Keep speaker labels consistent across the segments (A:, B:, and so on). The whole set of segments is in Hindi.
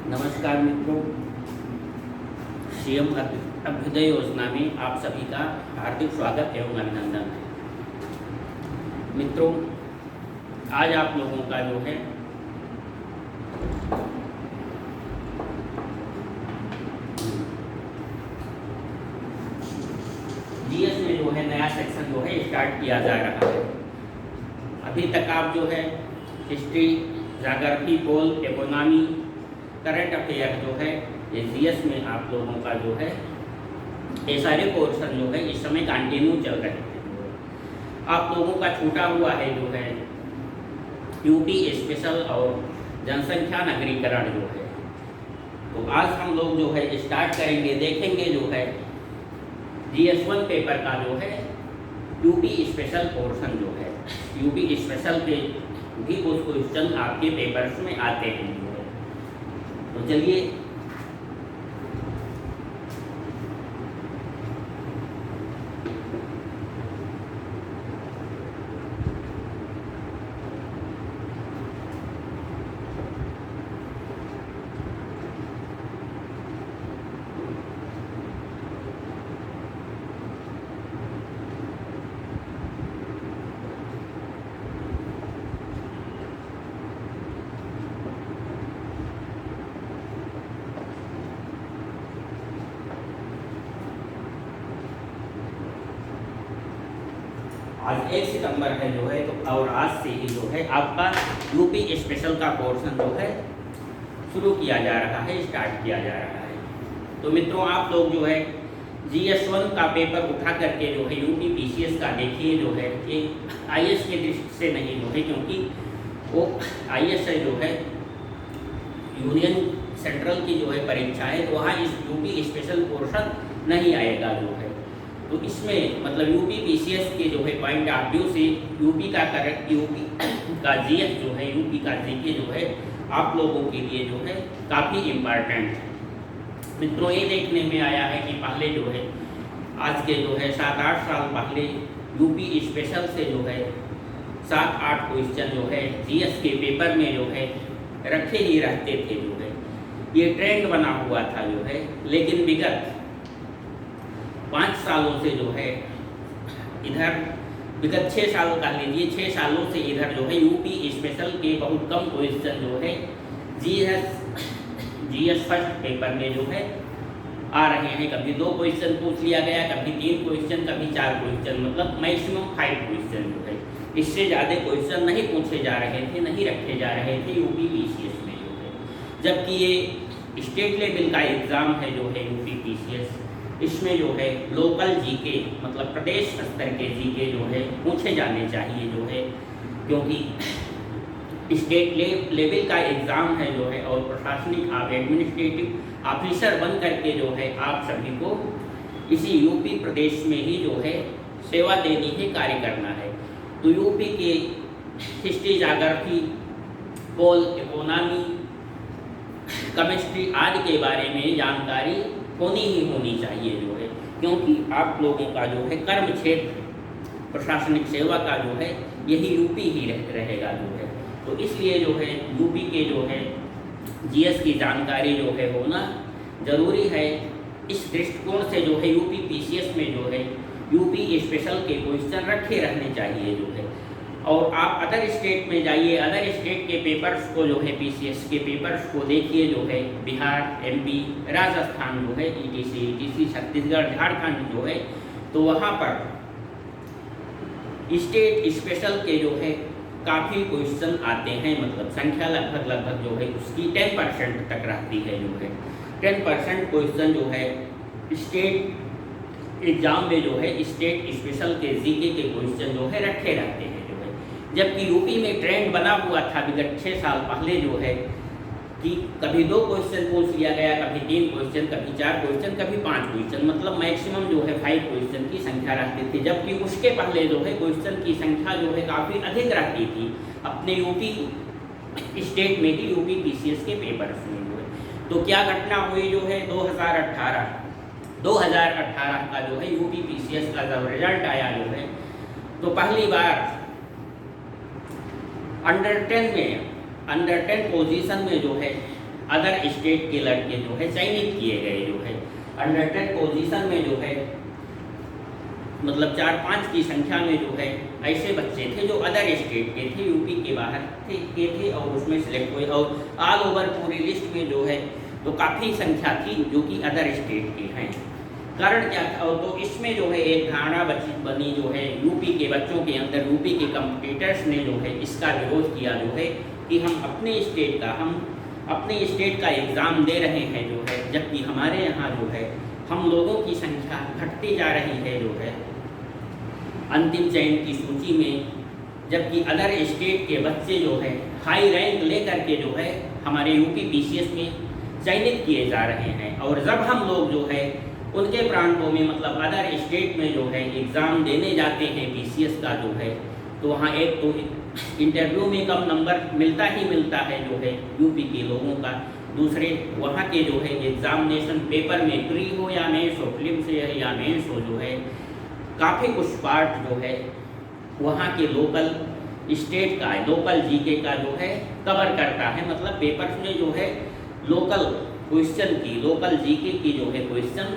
A: नमस्कार मित्रों, सीएम अभ्युदय योजना में आप सभी का हार्दिक स्वागत एवं अभिनंदन है। मित्रों, आज आप लोगों का जो है जीएस में जो है नया सेक्शन जो है स्टार्ट किया जा रहा है। अभी तक आप जो है हिस्ट्री, ज्योग्राफी, पोल, इकोनॉमी, करंट अफेयर जो है ये जीएस में आप लोगों का जो है ये सारे पोर्शन जो है इस समय कंटिन्यू चल रहे हैं। आप लोगों का छूटा हुआ है जो है यूपी स्पेशल और जनसंख्या नगरीकरण जो है, तो आज हम लोग जो है स्टार्ट करेंगे, देखेंगे जो है GS1 पेपर का जो है यूपी स्पेशल पोर्शन जो है। यूपी स्पेशल के भी कुछ क्वेश्चन आपके पेपर्स में आते हैं। तो चलिए आज 1 सितंबर है जो है, तो और आज से ही जो है आपका यूपी स्पेशल का पोर्शन जो है शुरू किया जा रहा है, स्टार्ट किया जा रहा है। तो मित्रों, आप लोग जो है GS1 का पेपर उठा करके जो है यूपी PCS का देखिए जो है ये IS के दृष्टि से नहीं जो है, क्योंकि वो IS है जो है यूनियन सेंट्रल की जो है परीक्षा है, तो वहाँ इस यूपी स्पेशल पोर्शन नहीं आएगा जो है। तो इसमें मतलब यूपी PCS के जो है पॉइंट ऑफ व्यू से यूपी का GS जो है, यूपी का GK जो है आप लोगों के लिए जो है काफ़ी इम्पॉर्टेंट है। मित्रों, ये देखने में आया है कि पहले जो है आज के जो है 7-8 साल पहले यूपी स्पेशल से जो है 7-8 क्वेश्चन जो है GS के पेपर में जो है रखे ही रहते थे जो है, ये ट्रेंड बना हुआ था जो है। लेकिन विगत 5 सालों से जो है इधर, विगत 6 साल का लीजिए, 6 सालों से इधर जो है यूपी स्पेशल के बहुत कम क्वेश्चन जो है GS फर्स्ट पेपर में जो है आ रहे हैं। कभी 2 क्वेश्चन पूछ लिया गया, कभी 3 क्वेश्चन, कभी 4 क्वेश्चन, मतलब मैक्सिमम 5 क्वेश्चन जो है। इससे ज़्यादा क्वेश्चन नहीं पूछे जा रहे थे, नहीं रखे जा रहे थे यूपी PCS में जो है। जबकि ये स्टेट लेवल का एग्ज़ाम है जो है यूपी PCS, इसमें जो है लोकल GK मतलब प्रदेश स्तर के GK जो है पूछे जाने चाहिए जो है, क्योंकि स्टेट लेवल का एग्ज़ाम है जो है और प्रशासनिक आप एडमिनिस्ट्रेटिव ऑफिसर बन करके जो है आप सभी को इसी यूपी प्रदेश में ही जो है सेवा देनी है, कार्य करना है। तो यूपी के हिस्ट्री, ज्योग्राफी, पोल, इकोनॉमी, केमिस्ट्री आदि के बारे में जानकारी होनी ही होनी चाहिए जो है, क्योंकि आप लोगों का जो है कर्म क्षेत्र प्रशासनिक सेवा का जो है यही यूपी ही रहेगा जो है। तो इसलिए जो है यूपी के जो है GS की जानकारी जो है होना ज़रूरी है। इस दृष्टिकोण से जो है यूपी PCS में जो है यूपी स्पेशल के क्वेश्चन रखे रहने चाहिए जो है। और आप अदर स्टेट में जाइए, अदर स्टेट के पेपर्स को जो है PCS के पेपर्स को देखिए जो है, बिहार, MP, राजस्थान जो है ETC, छत्तीसगढ़, झारखंड जो है, तो वहाँ पर स्टेट स्पेशल के जो है काफ़ी क्वेश्चन आते हैं, मतलब संख्या लगभग जो है उसकी 10% तक रहती है जो है। 10% क्वेश्चन जो है स्टेट एग्जाम में जो है स्टेट स्पेशल के GK के क्वेश्चन जो है रखे रहते हैं जो है। जबकि यूपी में ट्रेंड बना हुआ था विगत 6 साल पहले जो है कि कभी 2 क्वेश्चन पूछ लिया गया, कभी 3 क्वेश्चन, कभी 4 क्वेश्चन, कभी 5 क्वेश्चन, मतलब मैक्सिमम जो है 5 क्वेश्चन की संख्या रहती थी। जबकि उसके पहले जो है क्वेश्चन की संख्या जो है काफ़ी अधिक रहती थी अपने यूपी स्टेट में ही, यूपी PCS के पेपर्स में जो है। तो क्या घटना हुई जो है 2018 का जो है यूपी PCS का जब रिजल्ट आया जो है, तो पहली बार अंडर 10 पोजीशन में जो है अदर स्टेट के लड़के जो है चयनित किए गए जो है। 100 पोजीशन में जो है मतलब 4-5 की संख्या में जो है ऐसे बच्चे थे जो अदर स्टेट के थे, यूपी के बाहर थे और उसमें सिलेक्ट हुए। और ऑल ओवर पूरी लिस्ट में जो है तो काफ़ी संख्या थी जो कि अदर स्टेट के हैं। कारण क्या था? तो इसमें जो है एक धारणा बनी जो है यूपी के बच्चों के अंदर, यूपी के कम्पिटिटर्स ने जो है इसका विरोध किया जो है कि हम अपने स्टेट का एग्ज़ाम दे रहे हैं जो है, जबकि हमारे यहाँ जो है हम लोगों की संख्या घटती जा रही है जो है अंतिम चयन की सूची में, जबकि अदर स्टेट के बच्चे जो है हाई रैंक लेकर के जो है हमारे यूपी पीसीएस में चयनित किए जा रहे हैं। और जब हम लोग जो है उनके प्रांतों में मतलब अदर स्टेट में जो है एग्ज़ाम देने जाते हैं पीसीएस का जो है, तो वहाँ एक तो इंटरव्यू में कम नंबर मिलता है जो है यूपी के लोगों का। दूसरे वहाँ के जो है एग्ज़ामिनेशन पेपर में प्री हो या मेंस हो, फिल्म से या मेंस हो जो है काफ़ी कुछ पार्ट जो है वहाँ के लोकल स्टेट का, लोकल जीके का जो है कवर करता है। मतलब पेपर्स में जो है लोकल क्वेश्चन की, लोकल जीके की जो है क्वेश्चन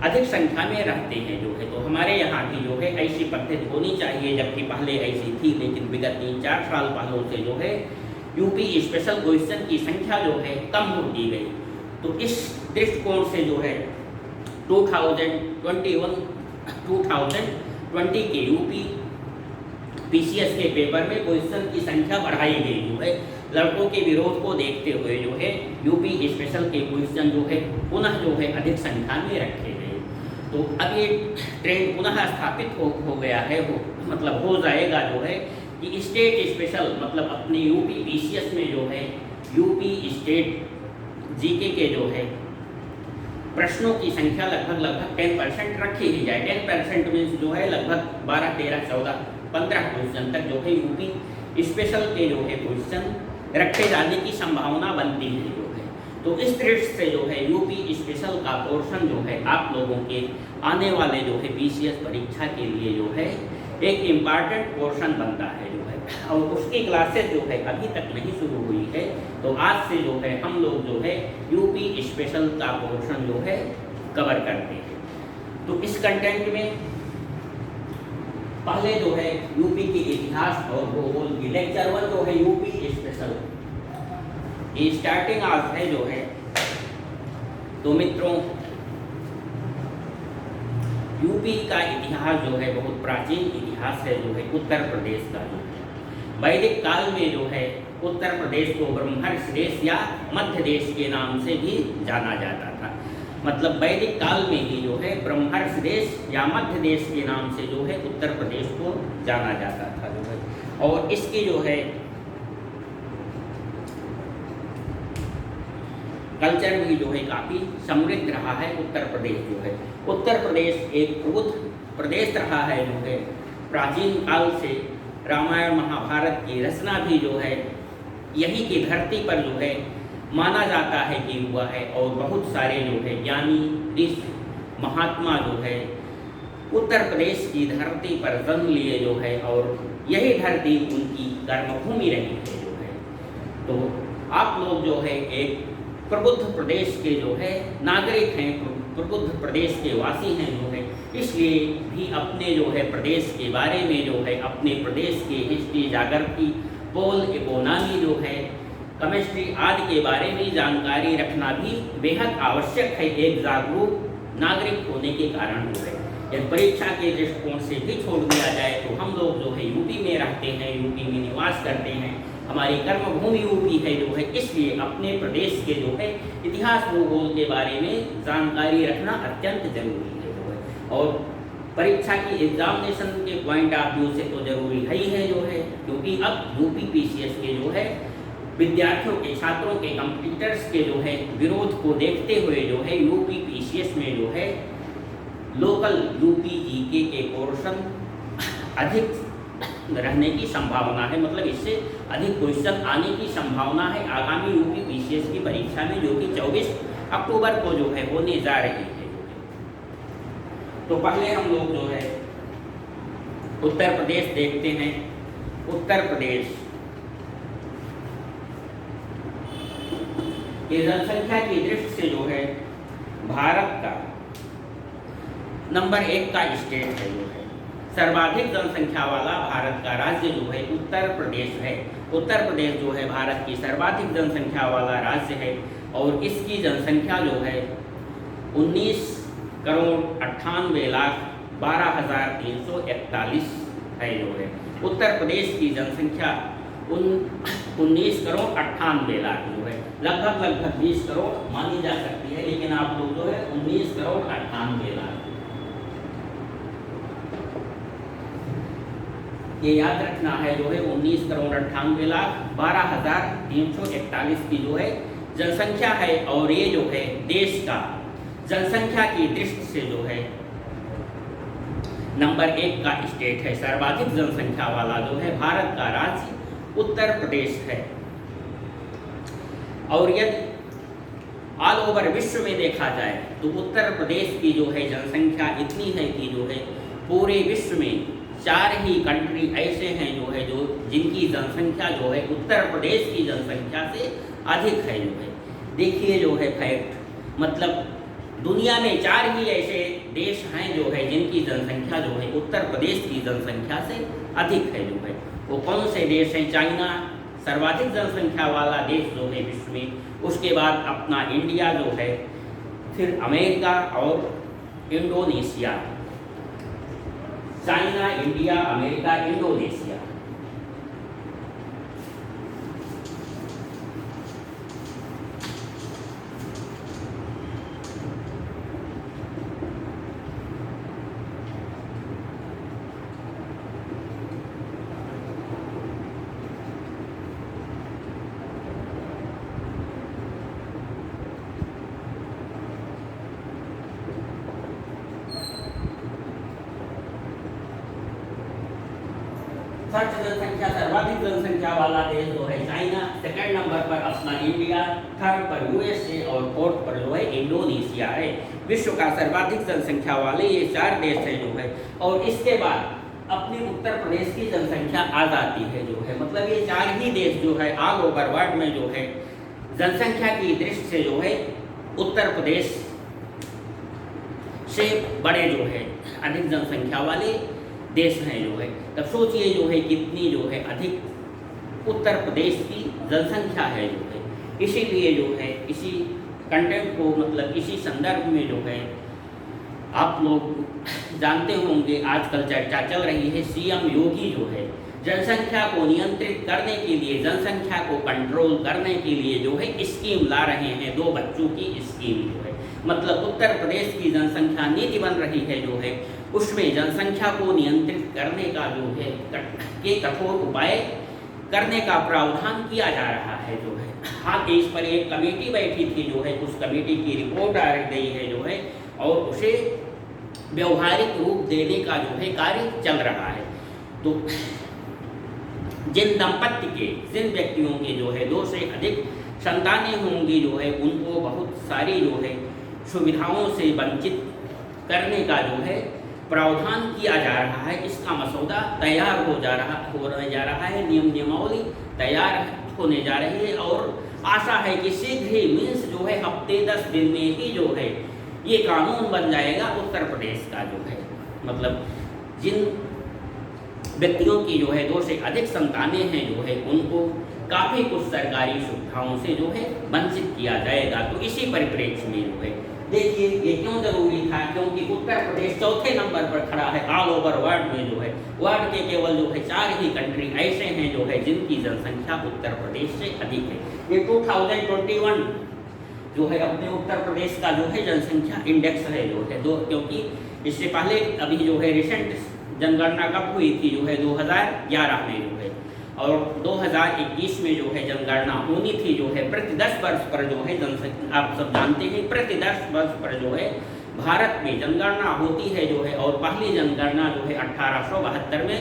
A: अधिक संख्या में रहते हैं जो है। तो हमारे यहाँ भी जो है ऐसी पद्धति होनी चाहिए, जबकि पहले ऐसी थी, लेकिन विगत 3-4 साल पहले से जो है यूपी स्पेशल क्वेश्चन की संख्या जो है कम होती गई। तो इस दृष्टिकोण से जो है 2020 के यूपी पीसीएस के पेपर में क्वेश्चन की संख्या बढ़ाई गई जो है। लड़कों के विरोध को देखते हुए जो है यूपी स्पेशल के क्वेश्चन जो है पुनः जो है अधिक संख्या में रखे गए। तो अब ये ट्रेंड पुनः स्थापित हो गया है, मतलब हो जाएगा जो है कि स्टेट स्पेशल मतलब अपने यूपी पीसीएस में जो है यूपी स्टेट जीके के जो है प्रश्नों की संख्या लगभग 10% रखी ही जाए। 10% मीन्स जो है लगभग 12, 13, 14, 15 क्वेश्चन तक जो है यूपी स्पेशल के जो है क्वेश्चन रखे जाने की संभावना बनती है जो है। तो इस दृष्टि से जो है यूपी स्पेशल का पोर्शन जो है आप लोगों के आने वाले जो है पीसीएस परीक्षा के लिए जो है एक इम्पॉर्टेंट पोर्शन बनता है जो है। और उसकी क्लासेस जो है अभी तक नहीं शुरू हुई है, तो आज से जो है हम लोग जो है यूपी स्पेशल का पोर्शन जो है कवर करते हैं। तो इस कंटेंट में पहले जो है यूपी के इतिहास और भूगोल की लेक्चर 1 जो है यूपी स्पेशल की स्टार्टिंग आज है जो है। तो मित्रों यूपी का इतिहास जो है बहुत प्राचीन इतिहास है जो है उत्तर प्रदेश का जो है। वैदिक काल में जो है उत्तर प्रदेश को ब्रह्मर्षि देश या मध्य देश के नाम से भी जाना जाता था। मतलब वैदिक काल में ही जो है ब्रह्मर्षि देश या मध्य देश के नाम से जो है उत्तर प्रदेश को जाना जाता था जो है। और इसकी जो है कल्चर भी जो है काफ़ी समृद्ध रहा है उत्तर प्रदेश जो है। उत्तर प्रदेश एक प्रबुद्ध प्रदेश रहा है जो है। प्राचीन काल से रामायण महाभारत की रचना भी जो है यहीं की धरती पर जो है माना जाता है कि हुआ है। और बहुत सारे जो है ज्ञानी ऋषि महात्मा जो है उत्तर प्रदेश की धरती पर जन्म लिए जो है, और यही धरती उनकी कर्मभूमि रही है जो है। तो आप लोग जो है एक प्रबुद्ध प्रदेश के जो है नागरिक हैं, प्रबुद्ध प्रदेश के वासी हैं जो है, इसलिए भी अपने जो है प्रदेश के बारे में जो है अपने प्रदेश के हिस्ट्री, जाग्रफी, पोल, इकोनॉमी जो है, केमिस्ट्री आदि के बारे में जानकारी रखना भी बेहद आवश्यक है एक जागरूक नागरिक होने के कारण जो है। यदि परीक्षा के दृष्टिकोण से भी छोड़ दिया जाए तो हम लोग जो है यूपी में रहते हैं, यूपी में निवास करते हैं, हमारी कर्मभूमि यूपी है जो है, इसलिए अपने प्रदेश के जो है इतिहास भूगोल के बारे में जानकारी रखना अत्यंत जरूरी है जो है। और परीक्षा की एग्जामिनेशन के पॉइंट ऑफ व्यू से तो जरूरी है ही है जो है, क्योंकि अब यूपी पीसीएस के जो है विद्यार्थियों के, छात्रों के, कंप्यूटर्स के जो है विरोध को देखते हुए जो है यूपी पीसीएस में जो है लोकल यूपी जीके के पोर्शन अधिक रहने की संभावना है। मतलब इससे अधिक क्वेश्चन आने की संभावना है आगामी यूपी पीसीएस की परीक्षा में, जो कि 24 अक्टूबर को जो है होने जा रही है। तो पहले हम लोग जो है उत्तर प्रदेश देखते हैं। उत्तर प्रदेश कि जनसंख्या की दृष्टि से जो है भारत का नंबर 1 का स्टेट है, जो है सर्वाधिक जनसंख्या वाला भारत का राज्य जो है उत्तर प्रदेश है। उत्तर प्रदेश जो है भारत की सर्वाधिक जनसंख्या वाला राज्य है और इसकी जनसंख्या जो है 19,98,12,341 है, जो है उत्तर प्रदेश की जनसंख्या 19,98,00,000 जो है लगभग 20 करोड़ मानी जा सकती है, लेकिन आप लोग जो है 19,98,00,000 ये याद रखना है, जो है 19,98,12,341 की जो है जनसंख्या है और ये जो है देश का जनसंख्या की दृष्टि से जो है नंबर 1 का स्टेट है। सर्वाधिक जनसंख्या वाला जो है भारत का राज्य उत्तर प्रदेश है। और यदि ऑल ओवर विश्व में देखा जाए तो उत्तर प्रदेश की जो है जनसंख्या इतनी है कि जो है पूरे विश्व में 4 ही कंट्री ऐसे हैं जो है जिनकी जनसंख्या जो है उत्तर प्रदेश की जनसंख्या से अधिक है, जो है देखिए जो है फैक्ट, मतलब दुनिया में 4 ही ऐसे देश हैं जो है जिनकी जनसंख्या जो है उत्तर प्रदेश की जनसंख्या से अधिक है, जो है वो कौन से देश हैं? चाइना सर्वाधिक जनसंख्या वाला देश जो है विश्व में, उसके बाद अपना इंडिया जो है, फिर अमेरिका और Indonesia. China, India, America, Indonesia. First जनसंख्या सर्वाधिक जनसंख्या वाला देश जो है चाइना, सेकंड नंबर पर अपना इंडिया, थर्ड पर यूएसए और फोर्थ पर जो है इंडोनेशिया है। विश्व का सर्वाधिक जनसंख्या वाले ये 4 देश है जो है, और इसके बाद अपनी उत्तर प्रदेश की जनसंख्या आ जाती है, जो है मतलब ये 4 ही देश जो है ऑल ओवर वर्ल्ड में जो है जनसंख्या की दृष्टि से जो है उत्तर प्रदेश से बड़े जो है अधिक जनसंख्या वाले देश हैं, जो है तब सोचिए जो है कितनी जो है अधिक उत्तर प्रदेश की जनसंख्या है, जो है इसीलिए जो है इसी कंटेंट को मतलब इसी संदर्भ में जो है आप लोग जानते होंगे आजकल चर्चा चल रही है, सीएम योगी जो है जनसंख्या को नियंत्रित करने के लिए, जनसंख्या को कंट्रोल करने के लिए जो है स्कीम ला रहे हैं, 2 बच्चों की स्कीम जो है मतलब उत्तर प्रदेश की जनसंख्या नीति बन रही है, जो है उसमें जनसंख्या को नियंत्रित करने का जो है के कठोर उपाय करने का प्रावधान किया जा रहा है, जो है हाँ इस पर एक कमेटी बैठी थी, जो है उस कमेटी की रिपोर्ट आ गई है, जो है और उसे व्यवहारिक रूप देने का जो है कार्य चल रहा है। तो जिन दंपत्ति के, जिन व्यक्तियों के जो है 2 से अधिक संतानें होंगी, जो है उनको बहुत सारी जो है सुविधाओं से वंचित करने का जो है प्रावधान किया जा रहा है। इसका मसौदा तैयार होने जा रहा है, नियमावली तैयार होने जा रही है और आशा है कि शीघ्र ही मीन्स जो है हफ्ते 10 दिन में ही जो है ये कानून बन जाएगा उत्तर प्रदेश का, जो है मतलब जिन व्यक्तियों की जो है 2 से अधिक संतानें हैं, जो है उनको काफ़ी कुछ सरकारी सुविधाओं से जो है वंचित किया जाएगा। तो इसी परिप्रेक्ष्य में जो है देखिए ये क्यों जरूरी था, क्योंकि उत्तर प्रदेश 4थे नंबर पर खड़ा है ऑल ओवर वर्ल्ड में, जो है वर्ल्ड के केवल जो है 4 ही कंट्री ऐसे हैं जो है जिनकी जनसंख्या उत्तर प्रदेश से अधिक है। ये 2021 जो है अपने उत्तर प्रदेश का जो है जनसंख्या इंडेक्स है, जो है क्योंकि इससे पहले अभी जो है रिसेंट जनगणना कब हुई थी, जो है 2011 में जो है, और 2021 में जो है जनगणना होनी थी, जो है प्रति 10 वर्ष पर जो है जनसंख्या आप सब जानते हैं प्रति 10 वर्ष पर जो है भारत में जनगणना होती है, जो है और पहली जनगणना जो है 1872 में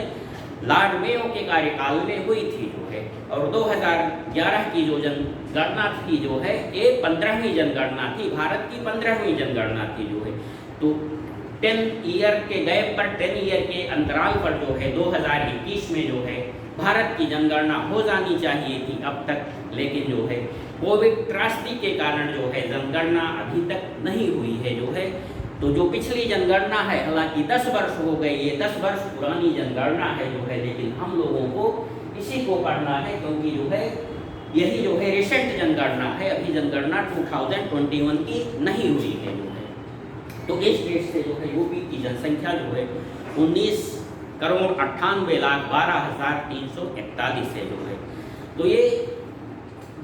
A: लॉर्ड मेयो के कार्यकाल में हुई थी, जो है और 2011 की जो जनगणना थी जो है ये 15वीं जनगणना थी, भारत की 15वीं जनगणना थी, जो है तो 10 ईयर के गैप पर 10 ईयर के अंतराल पर जो है 2021 में जो है भारत की जनगणना हो जानी चाहिए थी अब तक, लेकिन जो है कोविड त्रासदी के कारण जो है जनगणना अभी तक नहीं हुई है जो है। तो जो पिछली जनगणना है, हालांकि 10 वर्ष हो गए, ये 10 वर्ष पुरानी जनगणना है जो है, लेकिन हम लोगों को इसी को पढ़ना है क्योंकि जो है यही जो है रिसेंट जनगणना है, अभी जनगणना 2021 की नहीं हुई है जो है। तो इस डेट से जो है यूपी की जनसंख्या जो है 19,98,12,341 है जो है। तो ये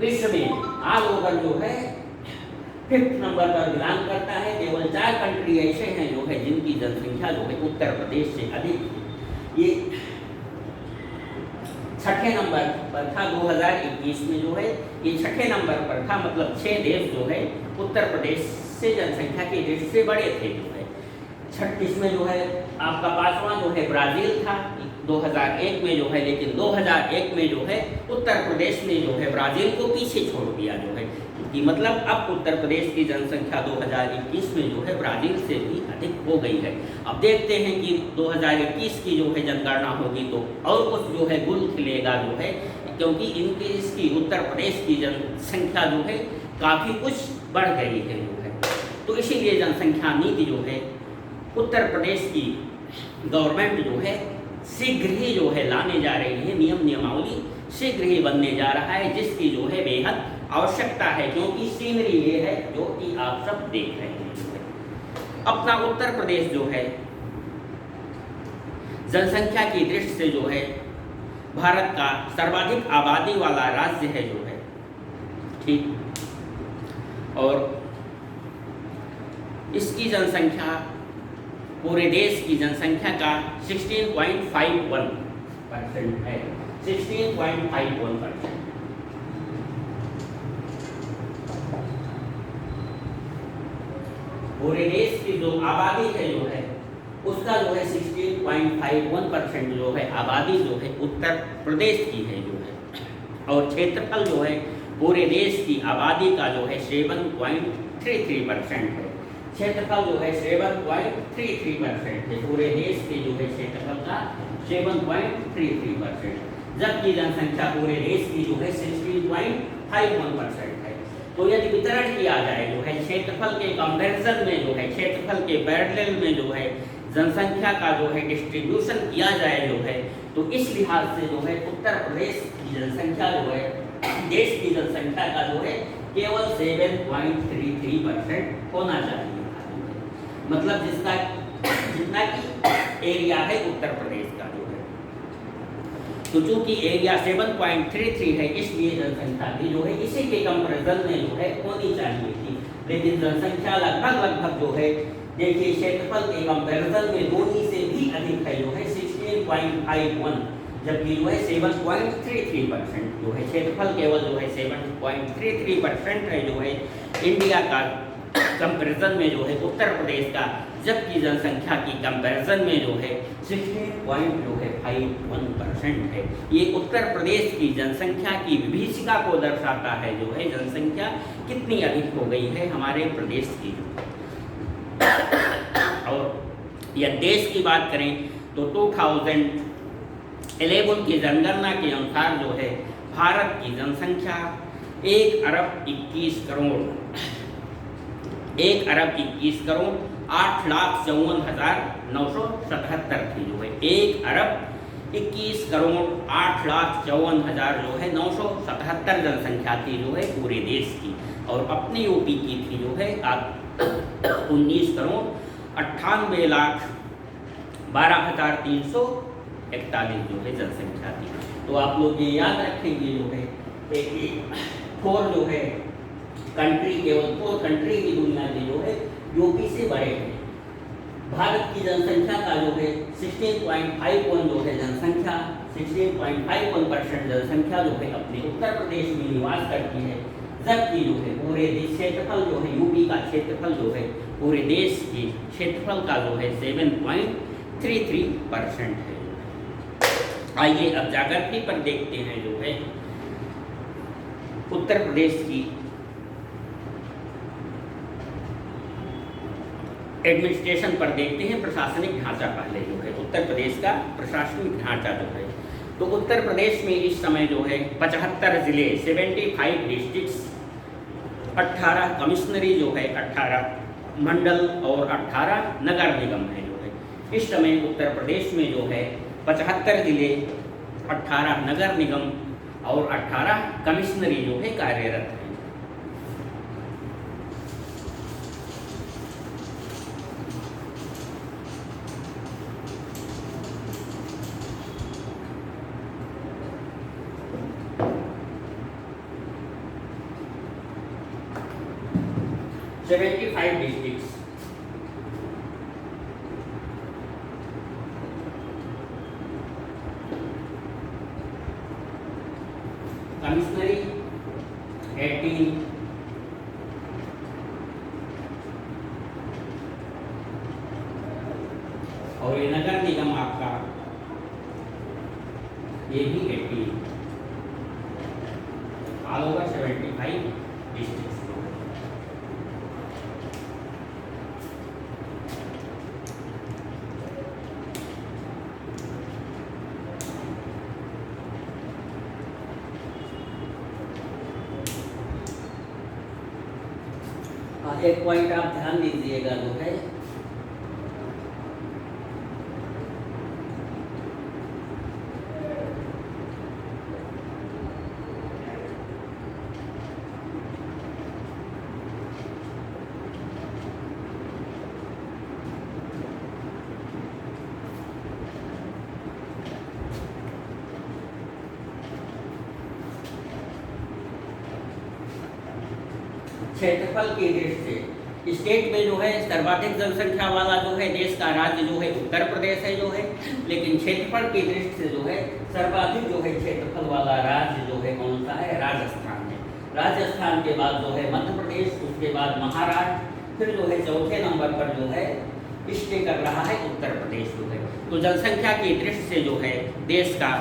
A: विश्व में ऑल ओवर जो है 5th नंबर पर बिलोंग करता है। केवल 4 कंट्री ऐसे हैं जो है जिनकी जनसंख्या जो है उत्तर प्रदेश से अधिक है। ये 6ठे नंबर पर था 2021 में जो है, ये 6ठे नंबर पर था, मतलब 6 देश जो है उत्तर प्रदेश से जनसंख्या की दृष्टि से बड़े थे जो है। 36 में जो है आपका 5वां जो है ब्राज़ील था 2001 में जो है, लेकिन 2001 में जो है उत्तर प्रदेश ने जो है ब्राज़ील को पीछे छोड़ दिया जो है, कि मतलब अब उत्तर प्रदेश की जनसंख्या 2021 में जो है ब्राज़ील से भी अधिक हो गई है। अब देखते हैं कि 2021 की जो है जनगणना होगी तो और कुछ जो है गुल खिलेगा जो है, क्योंकि इनके इसकी उत्तर प्रदेश की जनसंख्या जो है काफ़ी कुछ बढ़ गई है जो है। तो इसीलिए जनसंख्या नीति जो है उत्तर प्रदेश की गवर्नमेंट जो है शीघ्र ही जो है लाने जा रही है, नियम नियमावली शीघ्र ही बनने जा रहा है, जिसकी जो है बेहद आवश्यकता है, क्योंकि सीनरी ये है जो कि आप सब देख रहे हैं। अपना उत्तर प्रदेश जो है जनसंख्या की दृष्टि से जो है भारत का सर्वाधिक आबादी वाला राज्य है जो है, ठीक। और इसकी जनसंख्या पूरे देश की जनसंख्या का 16.51% है, 16.51%। पूरे देश की जो आबादी है जो है उसका जो है 16.51% जो है आबादी जो है उत्तर प्रदेश की है जो है। और क्षेत्रफल जो है पूरे देश की आबादी का जो है 7.33% है। क्षेत्रफल जो है 7.33% है, पूरे देश के जो है क्षेत्रफल का 7.33%, जबकि जनसंख्या पूरे देश की जो है 16.51% है। तो यदि वितरण किया जाए जो है क्षेत्रफल के कंपैरिजन में जो है, क्षेत्रफल के पैरेलल में जो है जनसंख्या का जो है डिस्ट्रीब्यूशन किया जाए जो है, तो इस लिहाज से जो है उत्तर प्रदेश की जनसंख्या जो है देश की जनसंख्या का जो है केवल 7.33% होना चाहिए, मतलब जितना कि एरिया है उत्तर प्रदेश का जो है। तो चूंकि एरिया 7.33 है, इसलिए जनसंख्या भी जो है इसी के कंपैरिजन में जो है होनी चाहिए थी, लेकिन जनसंख्या लगभग जो है देखिए क्षेत्रफल के कंपैरिजन में दोनों से भी अधिक है जो है 16.51, जबकि जो है 7.33% जो है क्षेत्रफल केवल जो है 7.33% है जो है इंडिया का कंपैरिजन में जो है उत्तर प्रदेश का, जबकि जनसंख्या की कंपैरिजन में जो है 16.51% है। ये उत्तर प्रदेश की जनसंख्या की विभीषिका को दर्शाता है जो है, जनसंख्या कितनी अधिक हो गई है हमारे प्रदेश की। और यह देश की बात करें तो 2011 की जनगणना के अनुसार जो है भारत की जनसंख्या 1,21,8,54,977 थी जो है, 1,21,8,54,977 जो है 977 जनसंख्या थी जो है पूरे देश की। और अपने यूपी की थी जो है 19,98,12,341 जो है जनसंख्या थी। तो आप लोग ये याद रखेंगे जो है 4 जो है कंट्री, केवल 4 कंट्री की दुनिया में जो है यूपी से बड़े हैं। भारत की जनसंख्या का जो है 16.51 जो है जनसंख्या 16.51% जनसंख्या जो है अपने उत्तर प्रदेश में निवास करती है, जबकि जो है पूरे देश क्षेत्रफल जो है यूपी का क्षेत्रफल जो है पूरे देश के क्षेत्रफल का जो है 7.33% है। आइए अब ज्योग्राफी पर देखते हैं जो है उत्तर प्रदेश की एडमिनिस्ट्रेशन पर देखते हैं, प्रशासनिक ढांचा पहले जो है उत्तर प्रदेश का प्रशासनिक ढांचा जो है। तो उत्तर प्रदेश में इस समय जो है 75 जिले 75 डिस्ट्रिक्ट्स 18 कमिश्नरी जो है, 18 मंडल और 18 नगर निगम है जो है। इस समय उत्तर प्रदेश में जो है 75 जिले, 18 नगर निगम और 18 कमिश्नरी जो है कार्यरत है। फाइव डिस्ट्रिक्ट्स, कमिश्नरी 18, और ये नगर निगम आपका ये भी 18, ऑल ओवर 75 डिस्ट्रिक्ट्स। एक पॉइंट आप ध्यान दीजिएगा जो है, क्षेत्रफल की दृष्टि से स्टेट में जो है सर्वाधिक जनसंख्या वाला जो है देश का राज्य जो है उत्तर प्रदेश है जो है, लेकिन क्षेत्रफल की दृष्टि से जो है सर्वाधिक जो है क्षेत्रफल वाला राज्य जो है कौन सा है? राजस्थान है। राजस्थान के बाद जो है मध्य प्रदेश, उसके बाद महाराष्ट्र, फिर जो है चौथे नंबर पर जो है स्टे कर रहा है उत्तर प्रदेश जो है। तो जनसंख्या की दृष्टि से जो है देश का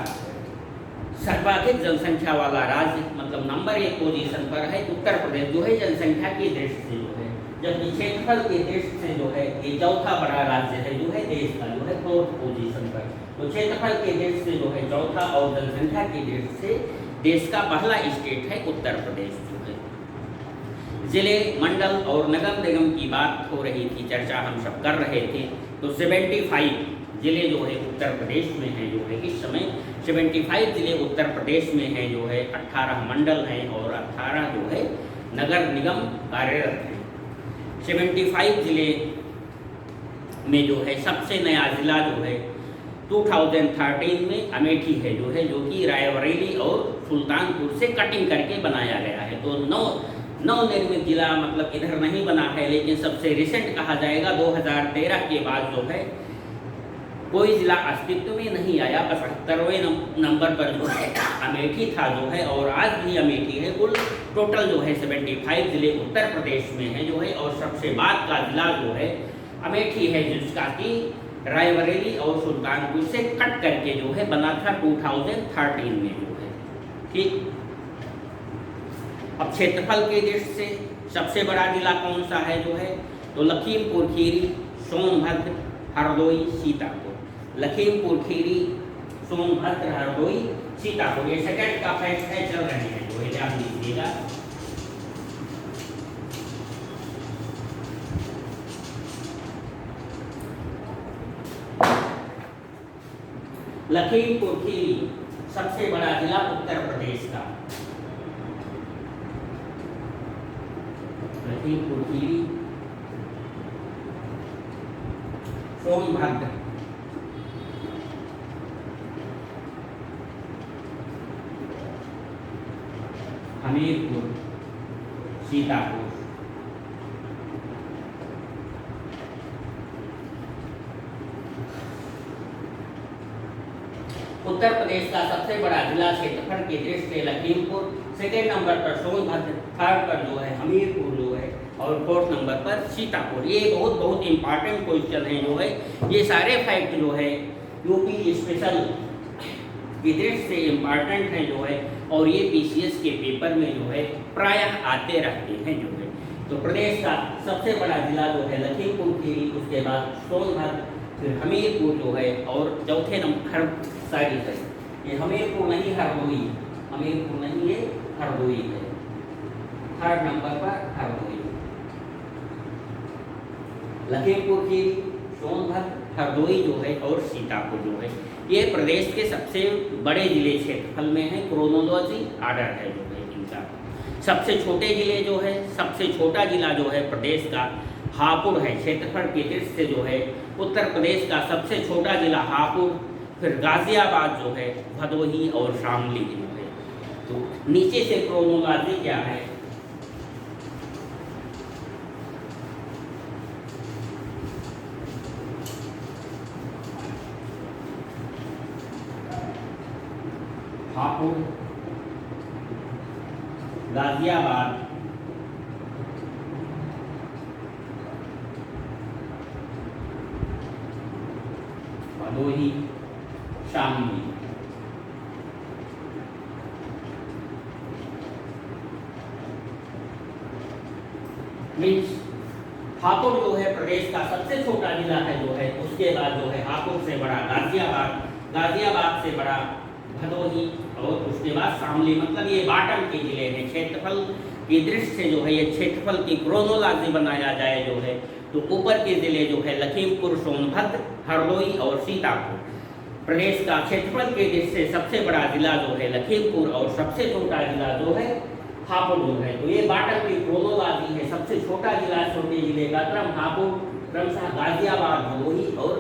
A: सर्वाधिक जनसंख्या वाला राज्य मतलब नंबर 1 पोजीशन पर है उत्तर प्रदेश जो है जनसंख्या की दृष्टि से जो है, जबकि क्षेत्रफल की दृष्टि से जो है ये चौथा बड़ा राज्य है जो है देश का जो है 4th पोजीशन पर। तो क्षेत्रफल की दृष्टि से जो है चौथा और जनसंख्या की दृष्टि से देश का पहला स्टेट है उत्तर प्रदेश जो है। जिले, मंडल और नगर निगम की बात हो रही थी, चर्चा हम सब कर रहे थे। तो 75 जिले जो है उत्तर प्रदेश में हैं जो है, इस समय 75 जिले उत्तर प्रदेश में हैं जो है, 18 मंडल हैं और 18 जो है नगर निगम कार्यरत हैं। 75 जिले में जो है सबसे नया जिला जो है 2013 में अमेठी है जो है, जो कि रायबरेली और सुल्तानपुर से कटिंग करके बनाया गया है। तो नवनिर्मित जिला मतलब इधर नहीं बना है, लेकिन सबसे रिसेंट कहा जाएगा 2013 के बाद जो है कोई जिला अस्तित्व में नहीं आया। 75वें नंबर पर जो है अमेठी था जो है, और आज भी अमेठी है। कुल टोटल जो है 75 जिले उत्तर प्रदेश में है जो है, और सबसे बाद का जिला जो है अमेठी है, जिसका कि रायबरेली और सुल्तानपुर से कट करके जो है बना था 2013 में जो है। ठीक, अब क्षेत्रफल की दृष्टि से सबसे बड़ा जिला कौन सा है जो है, तो लखीमपुर खीरी, सोनभद्र, हरदोई, सीतापुर। लखीमपुर खीरी, सोनभद्र, हरदोई, सीतापुर, ये सेकंड का फैक्ट है, चल रहे हैं जो है, ध्यान दीजिएगा। लखीमपुर खीरी सबसे बड़ा जिला उत्तर प्रदेश का। लखीमपुर खीरी, सोनभद्र, हमीरपुर, सीतापुर। उत्तर प्रदेश का सबसे बड़ा जिला क्षेत्रफल की दृष्टि से लखीमपुर, सेकेंड नंबर पर सोनभद्र, थर्ड पर जो है हमीरपुर जो है, और 4th नंबर पर सीतापुर। ये बहुत इंपॉर्टेंट क्वेश्चन है जो है, ये सारे फैक्ट जो है यूपी स्पेशल की दृष्टि से इम्पॉर्टेंट है जो है, और ये पीसीएस के पेपर में जो है प्रायः आते रहते हैं जो है। तो प्रदेश का सबसे बड़ा जिला जो है लखीमपुर खीरी, उसके बाद सोनभद्र, फिर हमीरपुर जो है, और चौथे नंबर सारी है ये हमीरपुर नहीं हरदोई, हमीरपुर नहीं ये हरदोई है। थर्ड नंबर पर हरदोई, लखीमपुर खीरी, सोनभद्र, हरदोई जो है और सीतापुर जो है ये प्रदेश के सबसे बड़े जिले क्षेत्रफल में है। क्रोनोलॉजी आर्डर है जो है इनका। सबसे छोटे जिले जो है, सबसे छोटा जिला जो है प्रदेश का हापुड़ है। क्षेत्रफल की दृष्टि से जो है उत्तर प्रदेश का सबसे छोटा जिला हापुड़, फिर गाजियाबाद जो है, भदोही और शामली जो है। तो नीचे से क्रोनोलॉजी क्या है, हापुड़, गाजियाबाद, भदोही, शामली। मीन्स हापुड़ जो है प्रदेश का सबसे छोटा जिला है जो है, उसके बाद जो है हापुड़ से बड़ा गाजियाबाद, गाजियाबाद से बड़ा भदोही और उसके बाद शामली। मतलब ये बॉटम के जिले हैं। क्षेत्रफल की दृष्टि से जो है ये क्षेत्रफल की क्रोनोलॉजी बनाया जाए जो है तो ऊपर के जिले जो है लखीमपुर, सोनभद्र, हरदोई और सीतापुर। प्रदेश का क्षेत्रफल के दृष्टि से सबसे बड़ा जिला जो है लखीमपुर और सबसे छोटा जिला जो है हापुड़ जो है। तो ये बॉटम की क्रोनोलॉजी है। सबसे छोटा जिला छोटे जिले का क्रम हापुड़, क्रमशः गाजियाबाद, भदोही और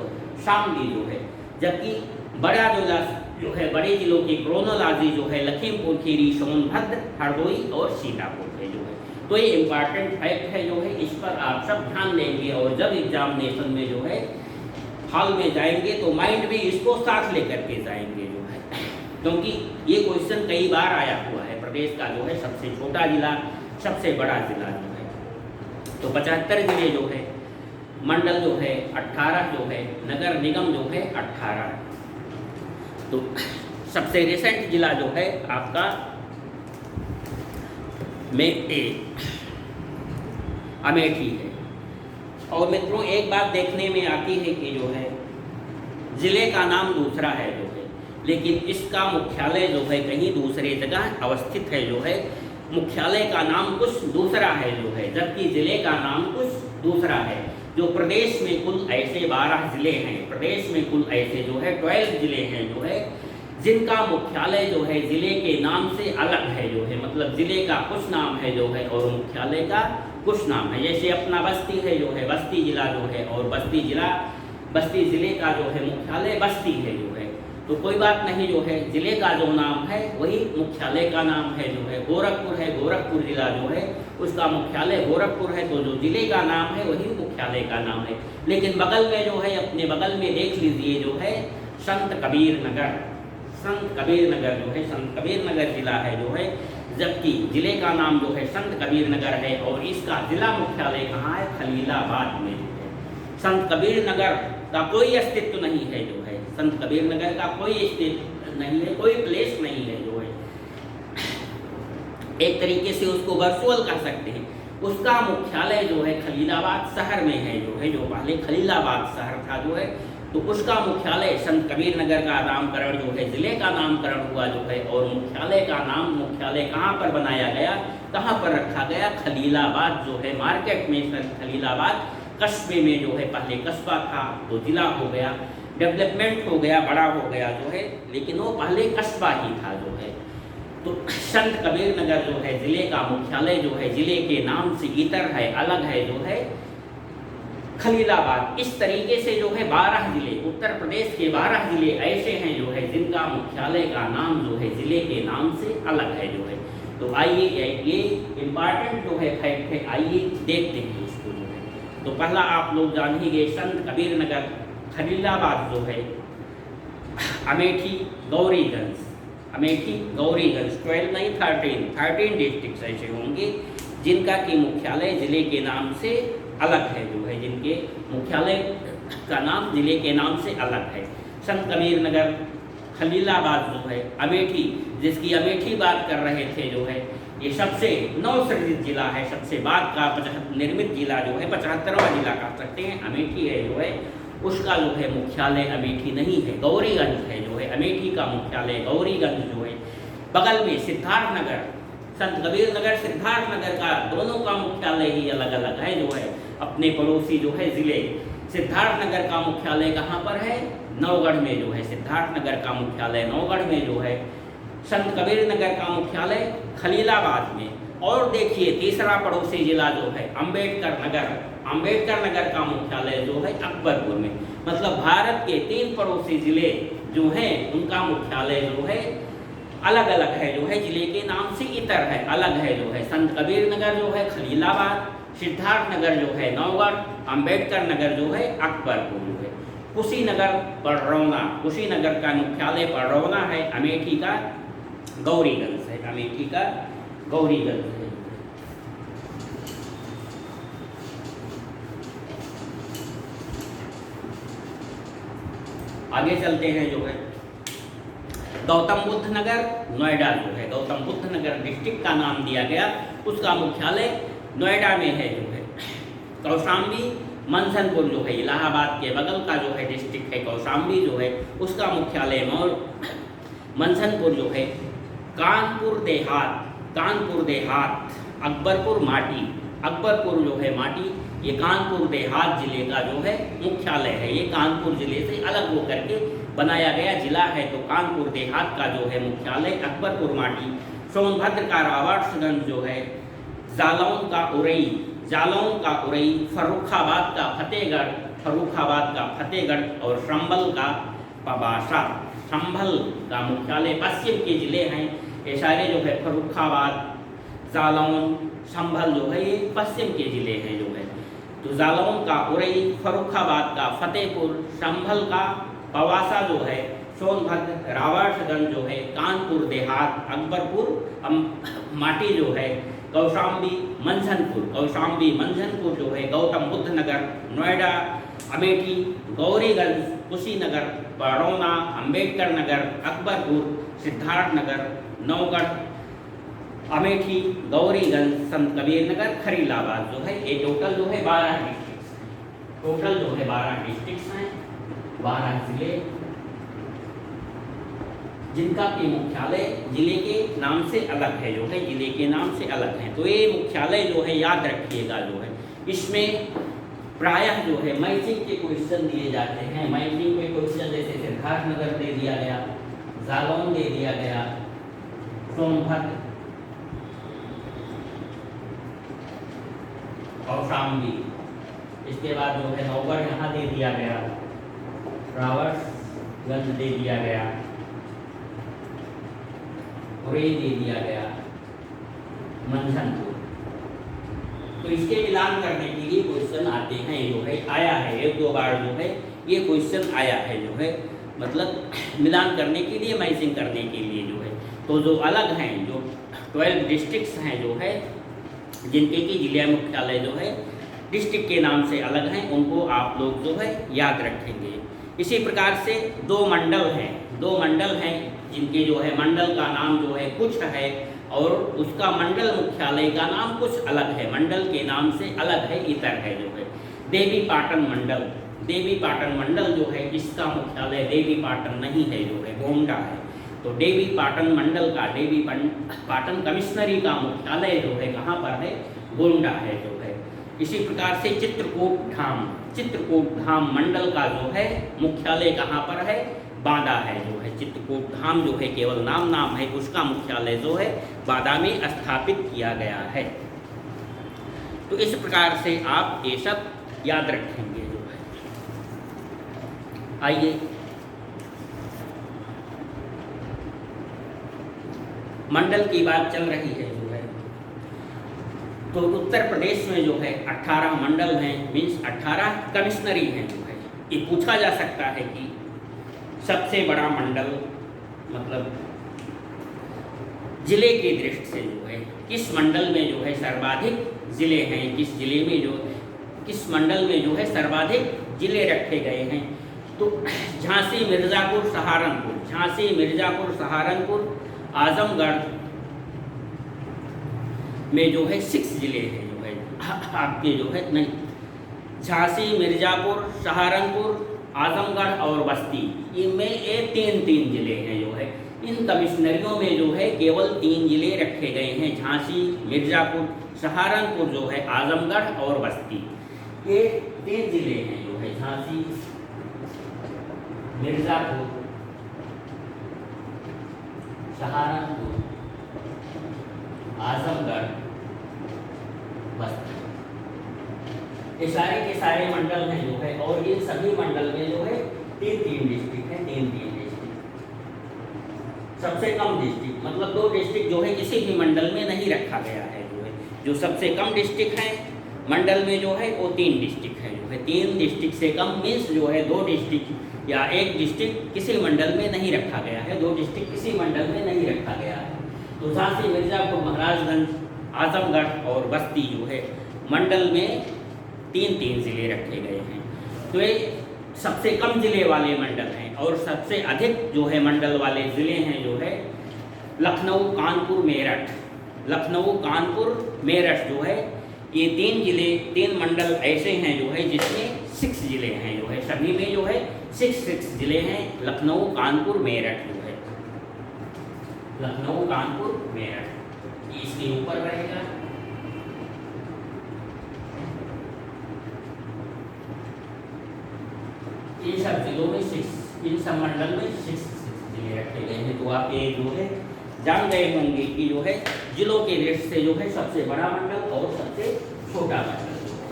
A: शामली जो है। जबकि बड़ा जिला जो है, बड़े जिलों की क्रोनोलॉजी जो है लखीमपुर खीरी, सोनभद्र, हरदोई और सीतापुर है जो है। तो ये इम्पॉर्टेंट फैक्ट है जो है, इस पर आप सब ध्यान देंगे और जब एग्जामिनेशन में जो है हॉल में जाएंगे तो माइंड में इसको साथ लेकर के जाएंगे जो है, क्योंकि ये क्वेश्चन कई बार आया हुआ है। प्रदेश का जो है सबसे छोटा जिला, सबसे बड़ा जिला जो है, तो 75 जिले जो है, मंडल जो है 18 जो है, नगर निगम जो है 18। तो सबसे रिसेंट जिला जो है आपका अमेठी है। और मित्रों एक बात देखने में आती है कि जो है जिले का नाम दूसरा है जो है, लेकिन इसका मुख्यालय जो है कहीं दूसरे जगह अवस्थित है जो है। मुख्यालय का नाम कुछ दूसरा है जो है, जबकि जिले का नाम कुछ दूसरा है। जो प्रदेश में कुल ऐसे 12 जिले हैं, प्रदेश में कुल ऐसे जो है 12 जिले हैं जो है, जिनका मुख्यालय जो है जिले के नाम से अलग है जो है। मतलब जिले का कुछ नाम है जो है और मुख्यालय का कुछ नाम है। जैसे अपना बस्ती है जो है, बस्ती जिला जो है, और बस्ती जिले का जो है मुख्यालय बस्ती है जो है। तो कोई बात नहीं जो है, जिले का जो नाम है वही मुख्यालय का नाम है जो है। गोरखपुर है, गोरखपुर जिला जो है उसका मुख्यालय गोरखपुर है, तो जो जिले का नाम है वही मुख्यालय का नाम है। लेकिन बगल में जो है, अपने बगल में देख लीजिए जो है संत कबीर नगर, संत कबीर नगर जो है, संत कबीर नगर जिला है जो है, जबकि जिले का नाम जो है संत कबीर नगर है और इसका जिला मुख्यालय कहाँ है, खलीलाबाद में है। संत कबीर नगर का कोई अस्तित्व नहीं है जो है, संत कबीर नगर का कोई अस्तित्व नहीं है, कोई प्लेस नहीं है जो है। एक तरीके से उसको वर्चुअल कह सकते हैं। उसका मुख्यालय जो है खलीलाबाद शहर में है जो है, जो पहले खलीलाबाद शहर था जो है, तो उसका मुख्यालय संत कबीर नगर का नामकरण जो है, जिले का नामकरण हुआ जो है, और मुख्यालय का नाम, मुख्यालय कहाँ पर बनाया गया, कहाँ पर रखा गया, खलीलाबाद जो है मार्केट में। खलीलाबाद कस्बे में जो है, पहले कस्बा था तो जिला हो गया, डेवलपमेंट हो गया, बड़ा हो गया जो है, लेकिन वो पहले कस्बा ही था जो है। तो संत कबीर नगर जो है जिले का मुख्यालय जो है, जिले के नाम से इतर है, अलग है जो है खलीलाबाद। इस तरीके से जो है 12 जिले, उत्तर प्रदेश के 12 जिले ऐसे हैं जो है जिनका मुख्यालय का नाम जो है जिले के नाम से अलग है जो है। तो आइए ये इम्पॉर्टेंट जो है फैक्ट है, आइए देखते हैं इसको जो है। तो पहला आप लोग जान ही गए, संत कबीर नगर, खलीलाबाद जो है, अमेठी, गौरीगंज, अमेठी, गौरीगंज 12 नहीं 13 डिस्ट्रिक्ट ऐसे होंगे जिनका कि मुख्यालय जिले के नाम से अलग है जो है, जिनके मुख्यालय का नाम जिले के नाम से अलग है। संत कबीर नगर, खलीलाबाद जो है, अमेठी, जिसकी अमेठी बात कर रहे थे जो है, ये सबसे नवसृजित जिला है, सबसे बाद का निर्मित जिला जो है, 75वां जिला कह सकते हैं, अमेठी है जो है। उसका जो है मुख्यालय अमेठी नहीं है, गौरीगंज है जो है। अमेठी का मुख्यालय गौरीगंज जो है। बगल में सिद्धार्थनगर, संत कबीर नगर सिद्धार्थ नगर का दोनों का मुख्यालय ही अलग अलग है जो है। अपने पड़ोसी जो है ज़िले सिद्धार्थ नगर का मुख्यालय कहाँ पर है? नौगढ़ में जो है सिद्धार्थ नगर का मुख्यालय नौगढ़ में जो है। संत कबीर नगर का मुख्यालय खलीलाबाद में। और देखिए तीसरा पड़ोसी जिला जो है अंबेडकर नगर, अंबेडकर नगर का मुख्यालय जो है अकबरपुर में। मतलब भारत के 3 पड़ोसी जिले जो हैं उनका मुख्यालय जो है अलग अलग है जो है, जिले के नाम से इतर है, अलग है जो है। संत कबीर नगर जो है खलीलाबाद, सिद्धार्थ नगर जो है नौगढ़, अंबेडकर नगर जो है अकबरपुर जो है। कुशीनगर पडरौना, कुशीनगर का मुख्यालय पडरौना है। अमेठी का गौरीगंज है, अमेठी का गौरीगंज है। आगे चलते हैं जो है गौतम बुद्ध नगर नोएडा जो है, गौतम बुद्ध नगर डिस्ट्रिक्ट का नाम दिया गया, उसका मुख्यालय नोएडा में है जो है। कौशाम्बी मंझनपुर जो है इलाहाबाद के बगल का जो है डिस्ट्रिक्ट है कौशाम्बी जो है, उसका मुख्यालय मंझनपुर जो है। कानपुर देहात, कानपुर देहात अकबरपुर माटी, अकबरपुर जो है माटी, ये कानपुर देहात जिले का जो है मुख्यालय है। ये कानपुर जिले से अलग होकर के बनाया गया जिला है, तो कानपुर देहात का जो है मुख्यालय अकबरपुर माटी। सोनभद्र का रावर्ट्सगंज जो है, जालौन का उरई, जालौन का उरई, फर्रुखाबाद का फतेहगढ़, फर्रुखाबाद का फतेहगढ़ और संभल का पबासा, संभल का मुख्यालय। पश्चिम के जिले हैं ये सारे जो है, फर्रुखाबाद, जालौन, संभल जो है ये पश्चिम के जिले हैं जो है। तो जालौन का उरई, फर्रुखाबाद का फतेहपुर, संभल का पवासा जो है, सोनभद्र, रावर्ट्सगंज जो है, कानपुर देहात, अकबरपुर माटी जो है, कौशाम्बी मंझनपुर, कौशाम्बी मंझनपुर जो है, गौतम बुद्ध नगर नोएडा, अमेठी, गौरीगंज, कुशीनगर, पडरौना, अंबेडकर नगर, अकबरपुर, सिद्धार्थ नगर, नौगढ़, अमेठी, गौरीगंज, संत कबीर नगर, खलीलाबाद जो है। ये टोटल जो है 12 डिस्ट्रिक्ट्स हैं, टोटल जो है 12 डिस्ट्रिक्ट्स हैं, 12 जिले, जिनका के मुख्यालय जिले के नाम से अलग है जो है, जिले के नाम से अलग है। तो ये मुख्यालय जो है याद रखिएगा जो है। इसमें प्रायः जो है मैचिंग के क्वेश्चन दिए जाते हैं। मैचिंग के क्वेश्चन जैसे सिद्धार्थ नगर दे दिया गया, जालौन दे दिया गया, सोनभद्र, कौशाम्बी, इसके बाद जो है नौगढ़ यहाँ दे दिया गया, रावर्ट्सगंज दे दिया गया, उरई दे दिया गया, मंझनपुर। तो इसके मिलान करने के लिए क्वेश्चन आते हैं जो है, आया है 1-2 बार जो है ये क्वेश्चन आया है जो है, मतलब मिलान करने के लिए, मैचिंग करने के लिए जो है। तो जो अलग हैं, जो 12 डिस्ट्रिक्ट्स हैं जो है, जिनके की जिला मुख्यालय जो है डिस्ट्रिक्ट के नाम से अलग हैं, उनको आप लोग जो है याद रखेंगे। इसी प्रकार से 2 मंडल हैं, 2 मंडल हैं जिनके जो है मंडल का नाम जो है कुछ है और उसका मंडल मुख्यालय का नाम कुछ अलग है, मंडल के नाम से अलग है, इतर है जो है। देवीपाटन मंडल, देवीपाटन मंडल जो है इसका मुख्यालय देवीपाटन नहीं है जो है, गोंडा है। तो देवीपाटन मंडल का, देवीपाटन कमिश्नरी का मुख्यालय जो है कहाँ पर है? गोंडा है जो है। इसी प्रकार से चित्रकूट धाम, चित्रकूट धाम मंडल का जो है मुख्यालय कहाँ पर है? बांदा है जो है। चित्रकूट धाम जो है केवल नाम है, उसका मुख्यालय जो है बांदा में स्थापित किया गया है। तो इस प्रकार से आप ये सब याद रखेंगे जो है। आइए मंडल की बात चल रही है जो है, तो उत्तर प्रदेश में जो है 18 मंडल हैं, मीन्स 18 कमिश्नरी हैं जो है। ये पूछा जा सकता है कि सबसे बड़ा मंडल मतलब जिले की दृष्टि से जो है किस मंडल में जो है सर्वाधिक जिले हैं, किस जिले में जो किस मंडल में जो है सर्वाधिक जिले रखे गए हैं। तो झांसी, मिर्ज़ापुर, सहारनपुर, झांसी, मिर्ज़ापुर, सहारनपुर, आजमगढ़ में जो है 6 जिले हैं जो है आपके जो है, नहीं, झांसी, मिर्ज़ापुर, सहारनपुर, आजमगढ़ और बस्ती, इनमें ये 3 जिले हैं जो है। इन कमिश्नरियों में जो है केवल 3 जिले रखे गए हैं, झांसी, मिर्ज़ापुर, सहारनपुर जो है, आजमगढ़ और बस्ती। ये 3 जिले हैं जो है, झांसी, मिर्ज़ापुर, सहारनपुर, आजमगढ़, बस्ती। ये सारे के सारे मंडल हैं जो है, और इन सभी मंडल में जो है 3-3 डिस्ट्रिक्ट हैं, 3-3 डिस्ट्रिक्ट। सबसे कम डिस्ट्रिक्ट मतलब 2 डिस्ट्रिक्ट जो है किसी भी मंडल में नहीं रखा गया है जो है। जो सबसे कम डिस्ट्रिक्ट है मंडल में जो है वो 3 डिस्ट्रिक्ट है जो है। 3 डिस्ट्रिक्ट से कम मीन्स जो है 2 डिस्ट्रिक्ट या 1 डिस्ट्रिक्ट किसी मंडल में नहीं रखा गया है, 2 डिस्ट्रिक्ट किसी मंडल में नहीं रखा गया है। तो झांसी, मिर्ज़ापुर, महाराजगंज, आजमगढ़ और बस्ती जो है मंडल में 3-3 जिले रखे गए हैं। तो ये सबसे कम जिले वाले मंडल हैं, और सबसे अधिक जो है मंडल वाले ज़िले हैं जो है लखनऊ, कानपुर, मेरठ। लखनऊ, कानपुर, मेरठ जो है ये 3 जिले, 3 मंडल ऐसे हैं जो है जिसमें 6 जिले हैं जो है, सभी में जो है 6 जिले हैं। लखनऊ, कानपुर, मेरठ जो है, लखनऊ, कानपुर, मेरठ इसके ऊपर रहेगा। इन सब जिलों में 6, इन सब मंडल में 6 जिले रखे गए हैं। तो आप ये जो है जान गए होंगे कि जो है जिलों के दृष्टि से जो है सबसे बड़ा मंडल और सबसे छोटा मंडल जो है।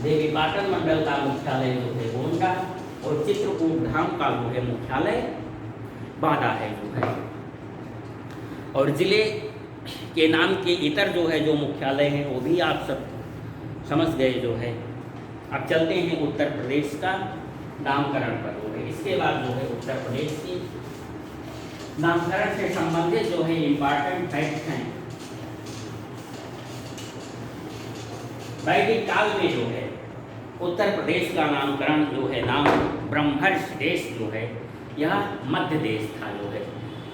A: देवीपाटन मंडल का मुख्यालय जो है गोंडा, और चित्रकूट धाम का जो है मुख्यालय बांदा है जो है। और जिले के नाम के इतर जो है जो मुख्यालय हैं वो भी आप सब समझ गए जो है। अब चलते हैं उत्तर प्रदेश का नामकरण पर जो है। इसके बाद जो है उत्तर प्रदेश की नामकरण से संबंधित जो है इम्पॉर्टेंट फैक्ट हैं। वैदिक काल में जो है उत्तर प्रदेश का नामकरण जो है, नाम ब्रह्मर्ष देश जो है, यह मध्य देश था जो है।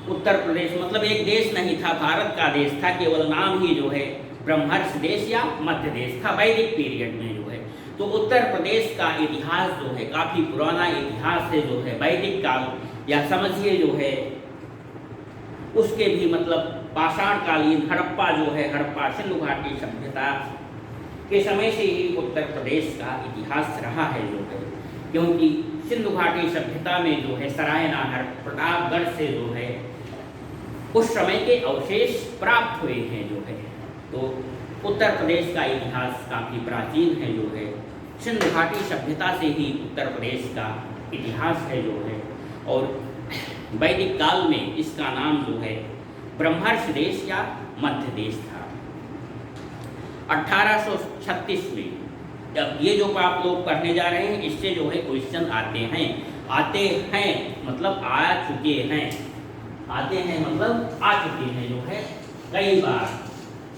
A: उत्तर प्रदेश मतलब एक देश नहीं था, भारत का देश था, केवल नाम ही जो है ब्रह्मर्ष देश या मध्य देश था वैदिक पीरियड में जो है। तो उत्तर प्रदेश का इतिहास जो है काफ़ी पुराना इतिहास है जो है, वैदिक काल या समझिए जो है उसके भी मतलब पाषाण कालीन हड़प्पा जो है, हड़प्पा सिंधु घाटी सभ्यता के समय से ही उत्तर प्रदेश का इतिहास रहा है जो है। क्योंकि सिंधु घाटी सभ्यता में जो है सरायनाहर, प्रतापगढ़ से जो है उस समय के अवशेष प्राप्त हुए हैं जो है। तो उत्तर प्रदेश का इतिहास काफ़ी प्राचीन है जो है। सिंधु घाटी सभ्यता से ही उत्तर प्रदेश का इतिहास है जो है। और वैदिक काल में इसका नाम जो है ब्रह्मर्ष देश या मध्य देश था। 1836 में, अब ये जो आप लोग पढ़ने जा रहे हैं इससे जो है क्वेश्चन आते हैं मतलब आ चुके हैं, आते हैं मतलब आ चुके हैं जो है कई बार।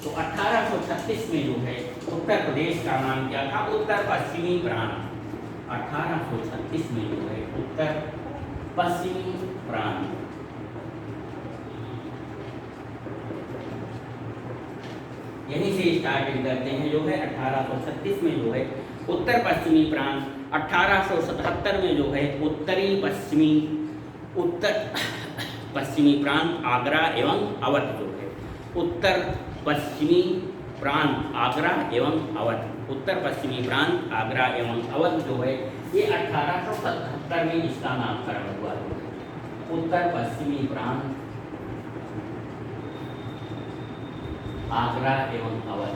A: तो 1836 में जो है उत्तर प्रदेश का नाम क्या था? उत्तर पश्चिमी प्रांत। 1836 में जो है उत्तर पश्चिमी प्रांत। यहीं से स्टार्टिंग करते हैं जो है 1836 में जो है उत्तर पश्चिमी प्रांत। 1877 में जो है उत्तर पश्चिमी प्रांत आगरा एवं अवध जो है, उत्तर पश्चिमी प्रांत आगरा एवं अवध, उत्तर पश्चिमी प्रांत आगरा एवं अवध जो है ये 1877 में इसका नामकरण हुआ है। उत्तर पश्चिमी प्रांत आगरा एवं अवध।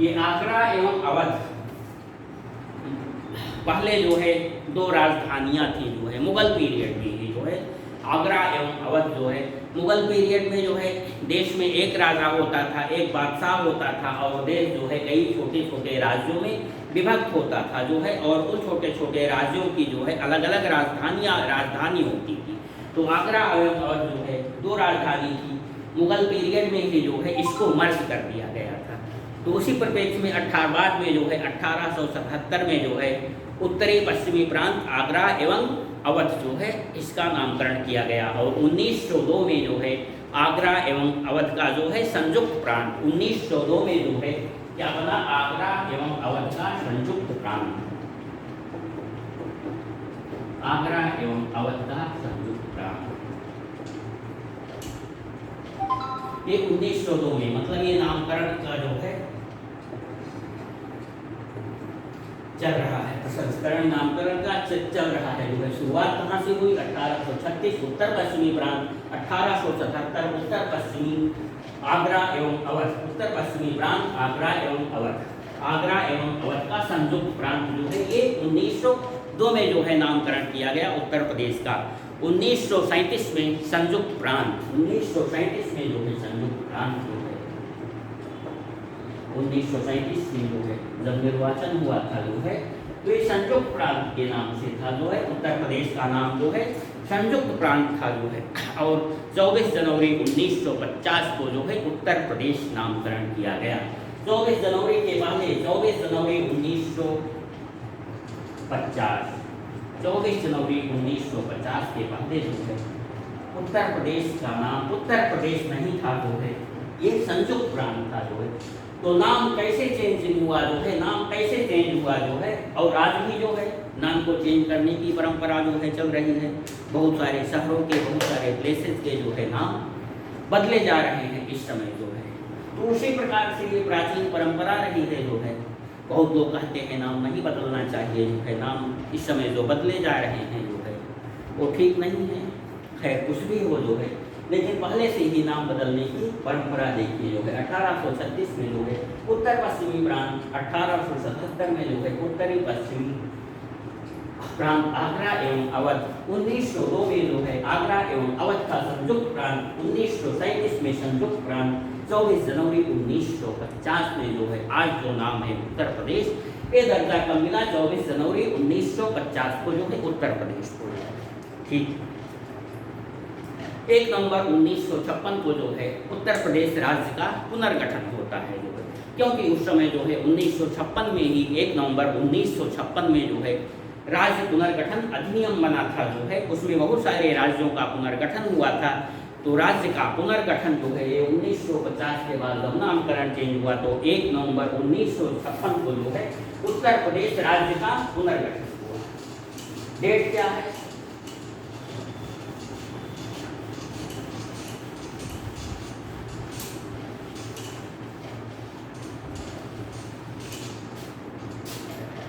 A: ये आगरा एवं अवध पहले जो है 2 राजधानियां थी जो है मुगल पीरियड में ही जो है। आगरा एवं अवध जो है मुगल पीरियड में जो है देश में एक राजा होता था, एक बादशाह होता था, और देश जो है कई छोटे छोटे राज्यों में विभक्त होता था जो है। और उन छोटे छोटे राज्यों की जो है अलग अलग राजधानी होती थी। तो आगरा एवं अवध जो है 2 राजधानी थी। मुगल पीरियड में ही जो है इसको मर्ज कर दिया गया था। तो उसी परिप्रेक्ष्य में बाद में जो है 1877 में जो है उत्तरी पश्चिमी प्रांत आगरा एवं अवध जो है इसका नामकरण किया गया। और 1902 में जो है आगरा एवं अवध का जो है संयुक्त प्रांत, 1902 में जो है क्या बना? आगरा एवं अवध का संयुक्त प्रांत। आगरा एवं अवध का संयुक्त प्रांत। ये 1902 में, मतलब ये नामकरण का जो है चल रहा है, प्रसंस्करण नामकरण का चल रहा है जो है। शुरुआत कहाँ से हुई? 1836 उत्तर पश्चिमी प्रांत, 1877 उत्तर पश्चिमी आगरा एवं अवध, उत्तर पश्चिमी प्रांत आगरा एवं अवध, आगरा एवं अवध का संयुक्त प्रांत जो है ये 1902 में जो है नामकरण किया गया उत्तर प्रदेश का। 1937 में संयुक्त प्रांत, 1937 में जो है संयुक्त प्रांत जो है, 1937 में जो है जब निर्वाचन हुआ था जो है, तो ये संयुक्त प्रांत के नाम से था जो है, उत्तर प्रदेश का नाम जो है संयुक्त प्रांत था जो है। और 24 जनवरी 1950 को जो है उत्तर प्रदेश नामकरण किया गया। 24 जनवरी के पहले, 24 जनवरी 1950, 24 जनवरी 1950 के पहले जो है उत्तर प्रदेश का नाम उत्तर प्रदेश नहीं था जो है, ये संयुक्त प्रांत था जो है। तो नाम कैसे चेंज हुआ जो है, नाम कैसे चेंज हुआ जो है, और आज भी जो है नाम को चेंज करने की परंपरा जो है चल रही है। बहुत सारे शहरों के, बहुत सारे प्लेसेस के जो है नाम बदले जा रहे हैं इस समय जो है। तो उसी प्रकार से ये प्राचीन परंपरा रही है जो है। बहुत लोग कहते हैं नाम नहीं बदलना चाहिए जो है, नाम इस समय जो बदले जा रहे हैं जो है वो ठीक नहीं है। खैर कुछ भी हो जो है, लेकिन पहले से ही नाम बदलने की परंपरा देखिए जो है। 1836 में जो है उत्तर पश्चिमी प्रांत, 1877 में जो है उत्तरी पश्चिमी प्रांत आगरा एवं अवध, 1902 में जो है आगरा एवं अवध का संयुक्त प्रांत, 1937 में संयुक्त प्रांत, 24 जनवरी 1950 में जो है आज जो नाम है उत्तर प्रदेश, ये दर्जा कब मिला? 24 जनवरी 1950 को जो है उत्तर प्रदेश को। ठीक, 1 नवंबर 1956 को जो है उत्तर प्रदेश राज्य का पुनर्गठन होता है जो है, क्योंकि उस समय जो है 1956 में ही 1 नवंबर 1956 में जो है राज्य पुनर्गठन अधिनियम बना था जो है, उसमें बहुत सारे राज्यों का पुनर्गठन हुआ था। तो राज्य का पुनर्गठन जो है ये 1950 के बाद जब नामकरण चेंज हुआ तो 1 नवंबर 1956 को जो है उत्तर प्रदेश राज्य का पुनर्गठन हुआ। डेट क्या है?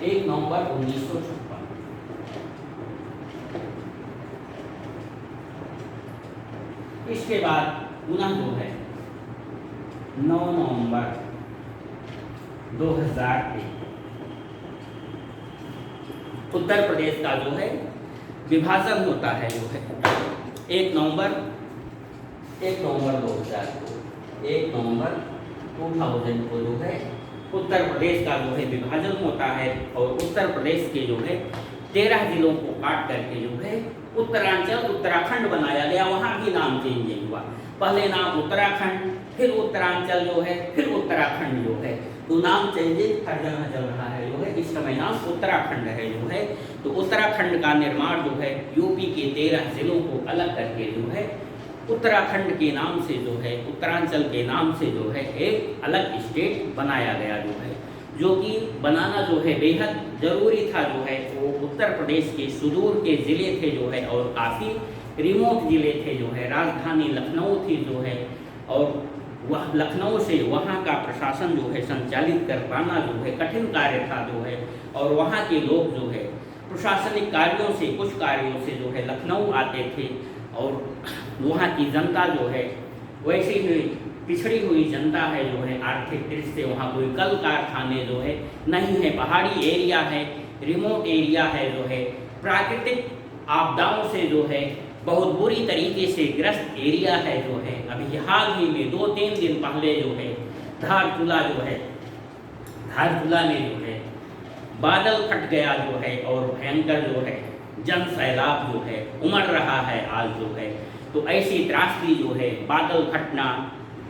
A: एक नवंबर 1956। इसके बाद पुनः जो है 9 नवंबर 2001 उत्तर प्रदेश का जो है विभाजन होता है जो है। 1 नवंबर 2000 को, 1 नवंबर 2000 को जो है उत्तर प्रदेश का जो है विभाजन होता है, और उत्तर प्रदेश के जो है 13 जिलों को काट करके जो है उत्तरांचल उत्तराखंड बनाया गया। वहाँ भी नाम चेंज हुआ, पहले नाम उत्तराखंड, फिर उत्तरांचल जो है, फिर उत्तराखंड जो है। तो नाम चेंजिंग हर जगह चल रहा है जो है। इस समय नाम उत्तराखंड है जो है। तो उत्तराखंड का निर्माण जो है यूपी के 13 जिलों को अलग करके जो है उत्तराखंड के नाम से जो है, उत्तरांचल के नाम से जो है एक अलग स्टेट बनाया गया जो है, जो कि बनाना जो है बेहद ज़रूरी था जो है। वो उत्तर प्रदेश के सुदूर के ज़िले थे जो है, और काफ़ी रिमोट ज़िले थे जो है। राजधानी लखनऊ थी जो है, और वह लखनऊ से वहाँ का प्रशासन जो है संचालित कर पाना जो है कठिन कार्य था जो है। और वहाँ के लोग जो है प्रशासनिक कार्यों से, कुछ कार्यों से जो है लखनऊ आते थे, और वहाँ की जनता जो है वैसे ही पिछड़ी हुई जनता है जो है। आर्थिक दृष्टि से वहाँ कोई कल कारखाने जो है नहीं है, पहाड़ी एरिया है, रिमोट एरिया है जो है, प्राकृतिक आपदाओं से जो है बहुत बुरी तरीके से ग्रस्त एरिया है जो है। अभी हाल ही में 2-3 दिन पहले जो है धारचूला जो है, धारचूला में जो है बादल फट गया जो है, और भयंकर जो है जन सैलाब जो है उमड़ रहा है आज जो है। तो ऐसी त्रासदी जो है, बादल फटना,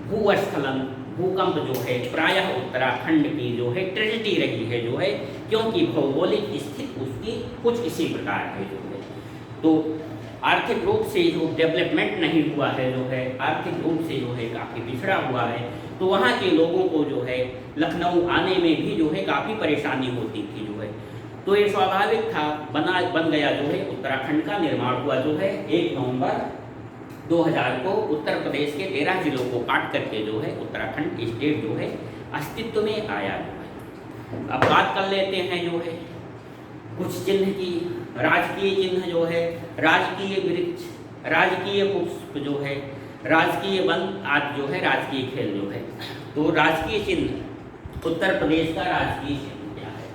A: भूस्खलन, भूकंप जो है प्रायः उत्तराखंड की जो है ट्रेजेडी रही है जो है, क्योंकि भौगोलिक स्थिति उसकी कुछ इसी प्रकार है जो है। तो आर्थिक रूप से जो डेवलपमेंट नहीं हुआ है जो है, आर्थिक रूप से जो है काफ़ी पिछड़ा हुआ है। तो वहाँ के लोगों को जो है लखनऊ आने में भी जो है काफ़ी परेशानी होती थी जो है। तो ये स्वाभाविक था, बन गया जो है उत्तराखंड का निर्माण हुआ जो है 1 नवंबर 2000 को उत्तर प्रदेश के 13 जिलों को काट करके जो है उत्तराखंड स्टेट जो है अस्तित्व में आया जो है। अब बात कर लेते हैं जो है कुछ चिन्ह की। राजकीय चिन्ह जो है, राजकीय वृक्ष, राजकीय पुष्प जो है, राजकीय वन आदि जो है, राजकीय खेल जो है। तो राजकीय चिन्ह, उत्तर प्रदेश का राजकीय चिन्ह क्या है?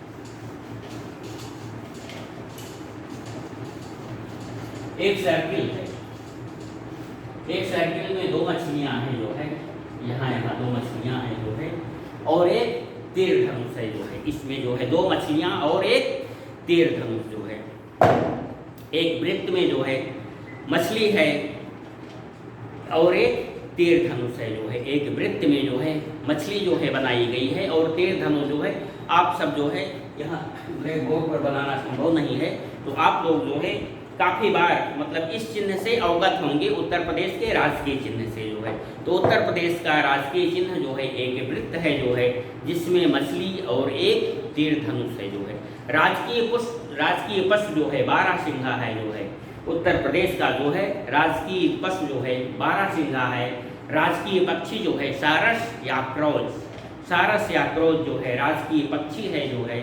A: एक सर्किल है, एक सर्किल में 2 मछलियां हैं जो है, यहाँ 2 मछलियां हैं जो है, और एक तीर धनुष है जो है। इसमें जो है 2 मछलियां और एक तीर धनुष जो है। एक वृत्त में जो है मछली है और एक तीर धनुष है जो है। एक वृत्त में जो है मछली जो है बनाई गई है और तीर धनुष जो है। आप सब जो है यहाँ ब्लैक बोर्ड पर बनाना संभव नहीं है, तो आप लोग जो है काफ़ी बार मतलब इस चिन्ह से अवगत होंगे, उत्तर प्रदेश के राजकीय चिन्ह से जो है। तो उत्तर प्रदेश का राजकीय चिन्ह जो है एक वृत्त है जो है, जिसमें मछली और एक तीर धनुष है जो है। राजकीय पशु जो है 12 सिंघा है जो है। उत्तर प्रदेश का जो है राजकीय पशु जो है 12 सिंघा है। राजकीय पक्षी जो है सारस या क्रोज, सारस या क्रोज जो है राजकीय पक्षी है जो है।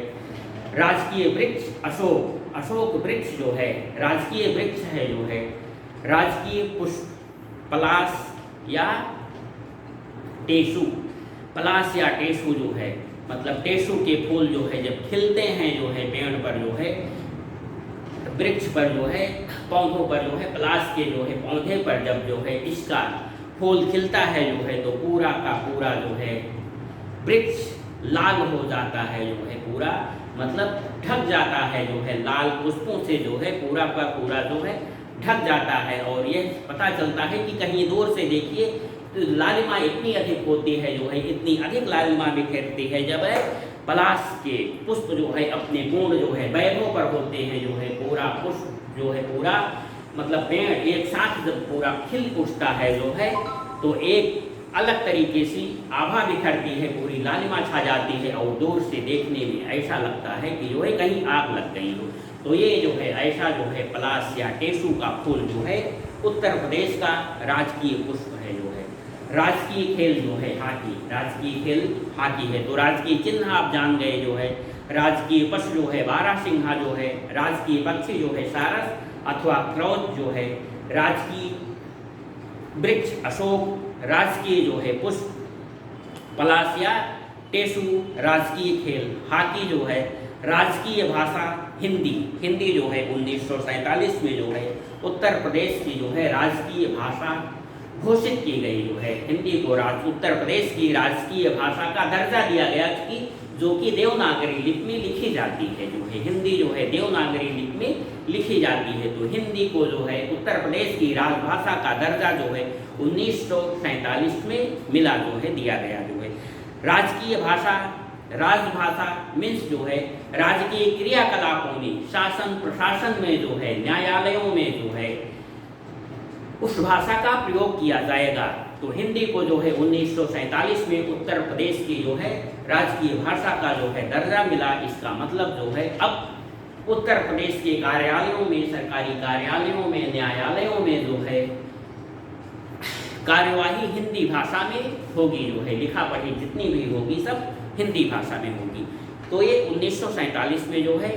A: राजकीय वृक्ष अशोक, अशोक वृक्ष जो है राजकीय वृक्ष है जो है। राजकीय पुष्प पलाश या टेसु, पलाश या टेसु जो है मतलब टेसु के फूल जो है जब खिलते हैं जो है पेड़ पर जो है, वृक्ष पर जो है, पौधों पर जो है, पलाश के जो है पौधे पर जब जो है इसका फूल खिलता है जो है, तो पूरा का पूरा जो है वृक्ष लाल हो जाता है जो है, पूरा मतलब ढक जाता है जो है, लाल पुष्पों से जो है पूरा का पूरा जो है ढक जाता है। और ये पता चलता है कि कहीं दूर से देखिए तो लालिमा इतनी अधिक होती है जो है, इतनी अधिक लालिमा बिखेरती है जब पलाश के पुष्प जो है अपने पूर्ण जो है बैगों पर होते हैं जो है। पूरा पुष्प जो है पूरा मतलब पेड़ एक साथ जब पूरा खिल उठता है जो है, तो एक अलग तरीके से आभा बिखरती है, पूरी लालिमा छा जाती है और दूर से देखने में ऐसा लगता है कि जो है कहीं आग लग गई हो। तो ये जो है ऐसा जो है पलाश या टेसु का फूल जो है उत्तर प्रदेश का राजकीय पुष्प है जो है। राजकीय खेल जो है हॉकी, राजकीय खेल हॉकी है। तो राजकीय चिन्ह आप जान गए जो है। राजकीय पशु जो है 12 सिंघा जो है। राजकीय पक्षी जो है सारस अथवा क्रोध जो है। राजकीय वृक्ष अशोक। राजकीय जो है पुष्प पलाश या टेसु। राजकीय खेल हॉकी जो है। राजकीय भाषा हिंदी, हिंदी जो है 1947 में जो है उत्तर प्रदेश की जो है राजकीय भाषा घोषित की गई जो है। हिंदी को उत्तर प्रदेश की राजकीय भाषा का दर्जा दिया गया कि जो कि देवनागरी लिपि में लिखी जाती है जो है। हिंदी जो है देवनागरी लिपि में लिखी जाती है, तो हिंदी को जो है उत्तर प्रदेश की राजभाषा का दर्जा जो है 1947 में मिला जो है, दिया गया जो है। राजकीय भाषा, राजभाषा मीन्स जो है राजकीय क्रियाकलापों में, शासन प्रशासन में जो है, न्यायालयों में जो है उस भाषा का प्रयोग किया जाएगा। तो हिंदी को जो है 1947 में उत्तर प्रदेश की जो है राजकीय भाषा का जो है दर्जा मिला। इसका मतलब जो है अब उत्तर प्रदेश के कार्यालयों में, सरकारी कार्यालयों में, न्यायालयों में जो है कार्यवाही हिंदी भाषा में होगी जो है। लिखा पढ़ी जितनी भी होगी सब हिंदी भाषा में होगी। तो ये 1947 में जो है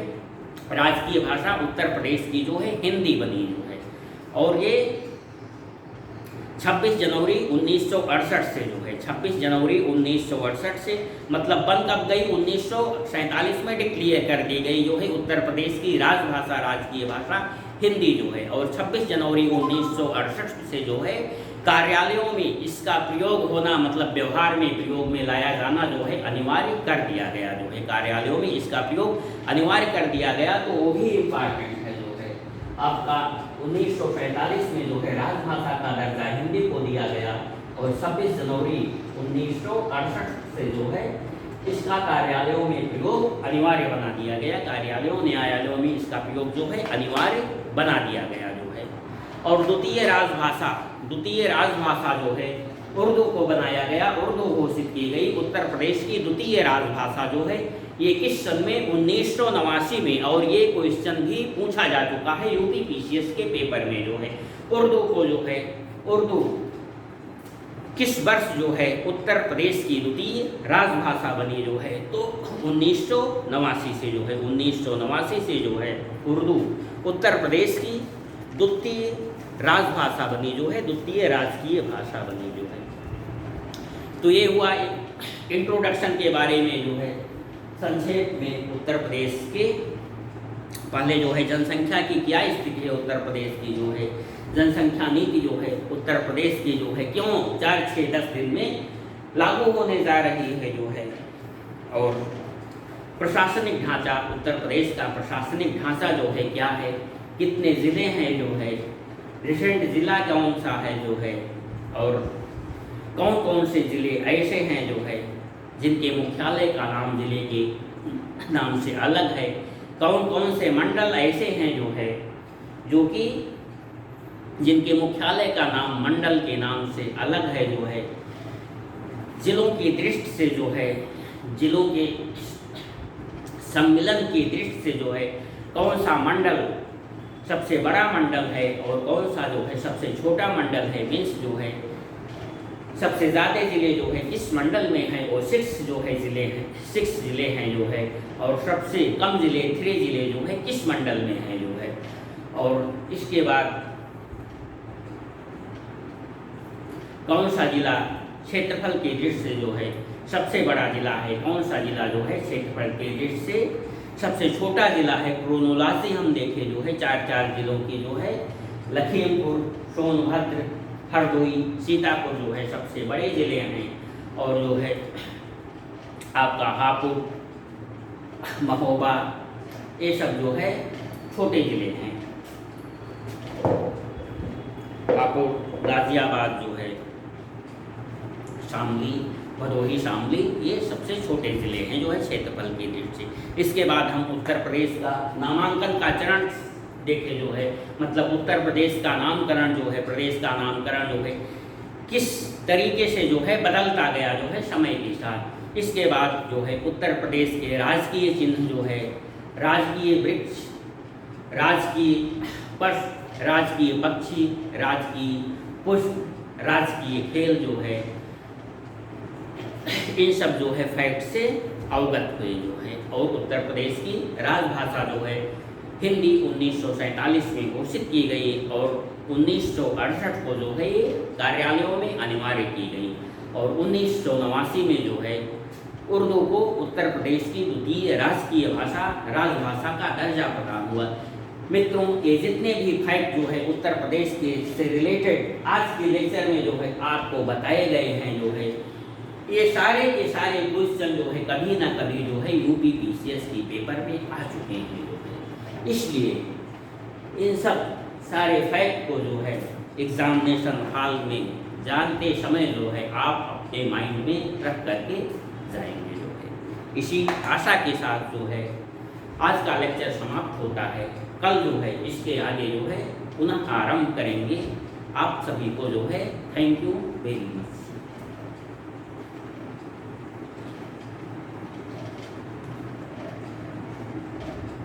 A: राजकीय भाषा उत्तर प्रदेश की जो है हिंदी बनी जो है। और ये 26 जनवरी 1968 से जो है 26 जनवरी 1968 से मतलब बन कब गई 1947 में डिक्लेयर कर दी गई जो है उत्तर प्रदेश की राजभाषा, राजकीय भाषा हिंदी जो है। और 26 जनवरी 1968 से जो है कार्यालयों में इसका प्रयोग होना मतलब व्यवहार में प्रयोग में लाया जाना जो है अनिवार्य कर दिया गया जो है। कार्यालयों में इसका प्रयोग अनिवार्य कर दिया गया। तो वो भी इम्पॉर्टेंट है जो है आपका 1945 में जो है राजभाषा का दर्जा हिंदी को दिया गया। और 26 जनवरी 1968 से जो है इसका कार्यालयों में प्रयोग अनिवार्य बना दिया गया। कार्यालयों, न्यायालयों में इसका प्रयोग जो है अनिवार्य बना दिया गया जो है। और द्वितीय राजभाषा जो है उर्दू को बनाया गया, उर्दू घोषित की गई। उत्तर प्रदेश की द्वितीय राजभाषा जो है ये किस सन में? 1989 में। और ये क्वेश्चन भी पूछा जा चुका है यूपी पीसीएस के पेपर में जो है। उर्दू को जो है, उर्दू किस वर्ष जो है उत्तर प्रदेश की द्वितीय राजभाषा बनी जो है? तो 1989 से जो है, 1989 से जो है उर्दू उत्तर प्रदेश की द्वितीय राजभाषा बनी जो है, द्वितीय राजकीय भाषा बनी जो है। तो ये हुआ इंट्रोडक्शन के बारे में जो है संक्षेप में उत्तर प्रदेश के। पहले जो है जनसंख्या की क्या स्थिति है उत्तर प्रदेश की जो है, जनसंख्या नीति जो है उत्तर प्रदेश की जो है क्यों 4, 6, 10 दिन में लागू होने जा रही है जो है। और प्रशासनिक ढांचा, उत्तर प्रदेश का प्रशासनिक ढांचा जो है क्या है, कितने ज़िले हैं जो है, रिसेंट ज़िला कौन सा है जो है, और कौन कौन से ज़िले ऐसे हैं जो है जिनके मुख्यालय का नाम ज़िले के नाम से अलग है, कौन कौन से मंडल ऐसे हैं जो है जो कि जिनके मुख्यालय का नाम मंडल के नाम से अलग है जो है। जिलों की दृष्टि से जो है, जिलों के सम्मिलन की दृष्टि से जो है कौन सा मंडल सबसे बड़ा मंडल है और कौन सा जो है सबसे छोटा मंडल है। मीन्स जो है सबसे ज़्यादा ज़िले जो है किस मंडल में है, और 6 जो है ज़िले हैं, 6 ज़िले हैं जो है। और सबसे कम ज़िले 3 ज़िले जो है किस मंडल में है जो है। और इसके बाद कौन सा जिला क्षेत्रफल की दृष्टि से जो है सबसे बड़ा जिला है, कौन सा जिला जो है क्षेत्रफल की दृष्टि से सबसे छोटा जिला है। क्रोनोलॉजी हम देखें जो है 4 जिलों की जो है, लखीमपुर, सोनभद्र, हरदोई, सीतापुर जो है सबसे बड़े ज़िले हैं, और जो है आपका हापुड़, महोबा, ये सब जो है छोटे ज़िले हैं। हापुड़, गाज़ियाबाद जो है, शामली, भदोही, शामली, ये सबसे छोटे ज़िले हैं जो है क्षेत्रफल की दृष्टि से। इसके बाद हम उत्तर प्रदेश का नामांकन का चरण देखें जो है, मतलब उत्तर प्रदेश का नामकरण जो है, प्रदेश का नामकरण जो है किस तरीके से जो है बदलता गया जो है समय के साथ। इसके बाद जो है उत्तर प्रदेश के राजकीय चिन्ह जो है, राजकीय वृक्ष, राजकीय पशु, राजकीय पक्षी, राजकीय पुष्प, राजकीय खेल जो है, इन सब जो है फैक्ट से अवगत हुए जो है। और उत्तर प्रदेश की राजभाषा जो है हिंदी 1947 में घोषित की गई और 1968 को जो है ये कार्यालयों में अनिवार्य की गई, और 1989 में जो है उर्दू को उत्तर प्रदेश की द्वितीय राजकीय भाषा, राजभाषा का दर्जा प्रदान हुआ। मित्रों, ये जितने भी फैक्ट जो है उत्तर प्रदेश के से रिलेटेड आज के लेक्चर में जो है आपको बताए गए हैं जो है, ये सारे के सारे क्वेश्चन जो है कभी ना कभी जो है यूपी पीसीएस की पेपर में आ चुके हैं जो है। इसलिए इन सब सारे फैक्ट को जो है एग्जामिनेशन हॉल में जानते समय जो है आप अपने माइंड में रख करके जाएंगे जो है। इसी आशा के साथ जो है आज का लेक्चर समाप्त होता है। कल जो है इसके आगे जो है पुनः आरंभ करेंगे। आप सभी को जो है थैंक यू वेरी मच।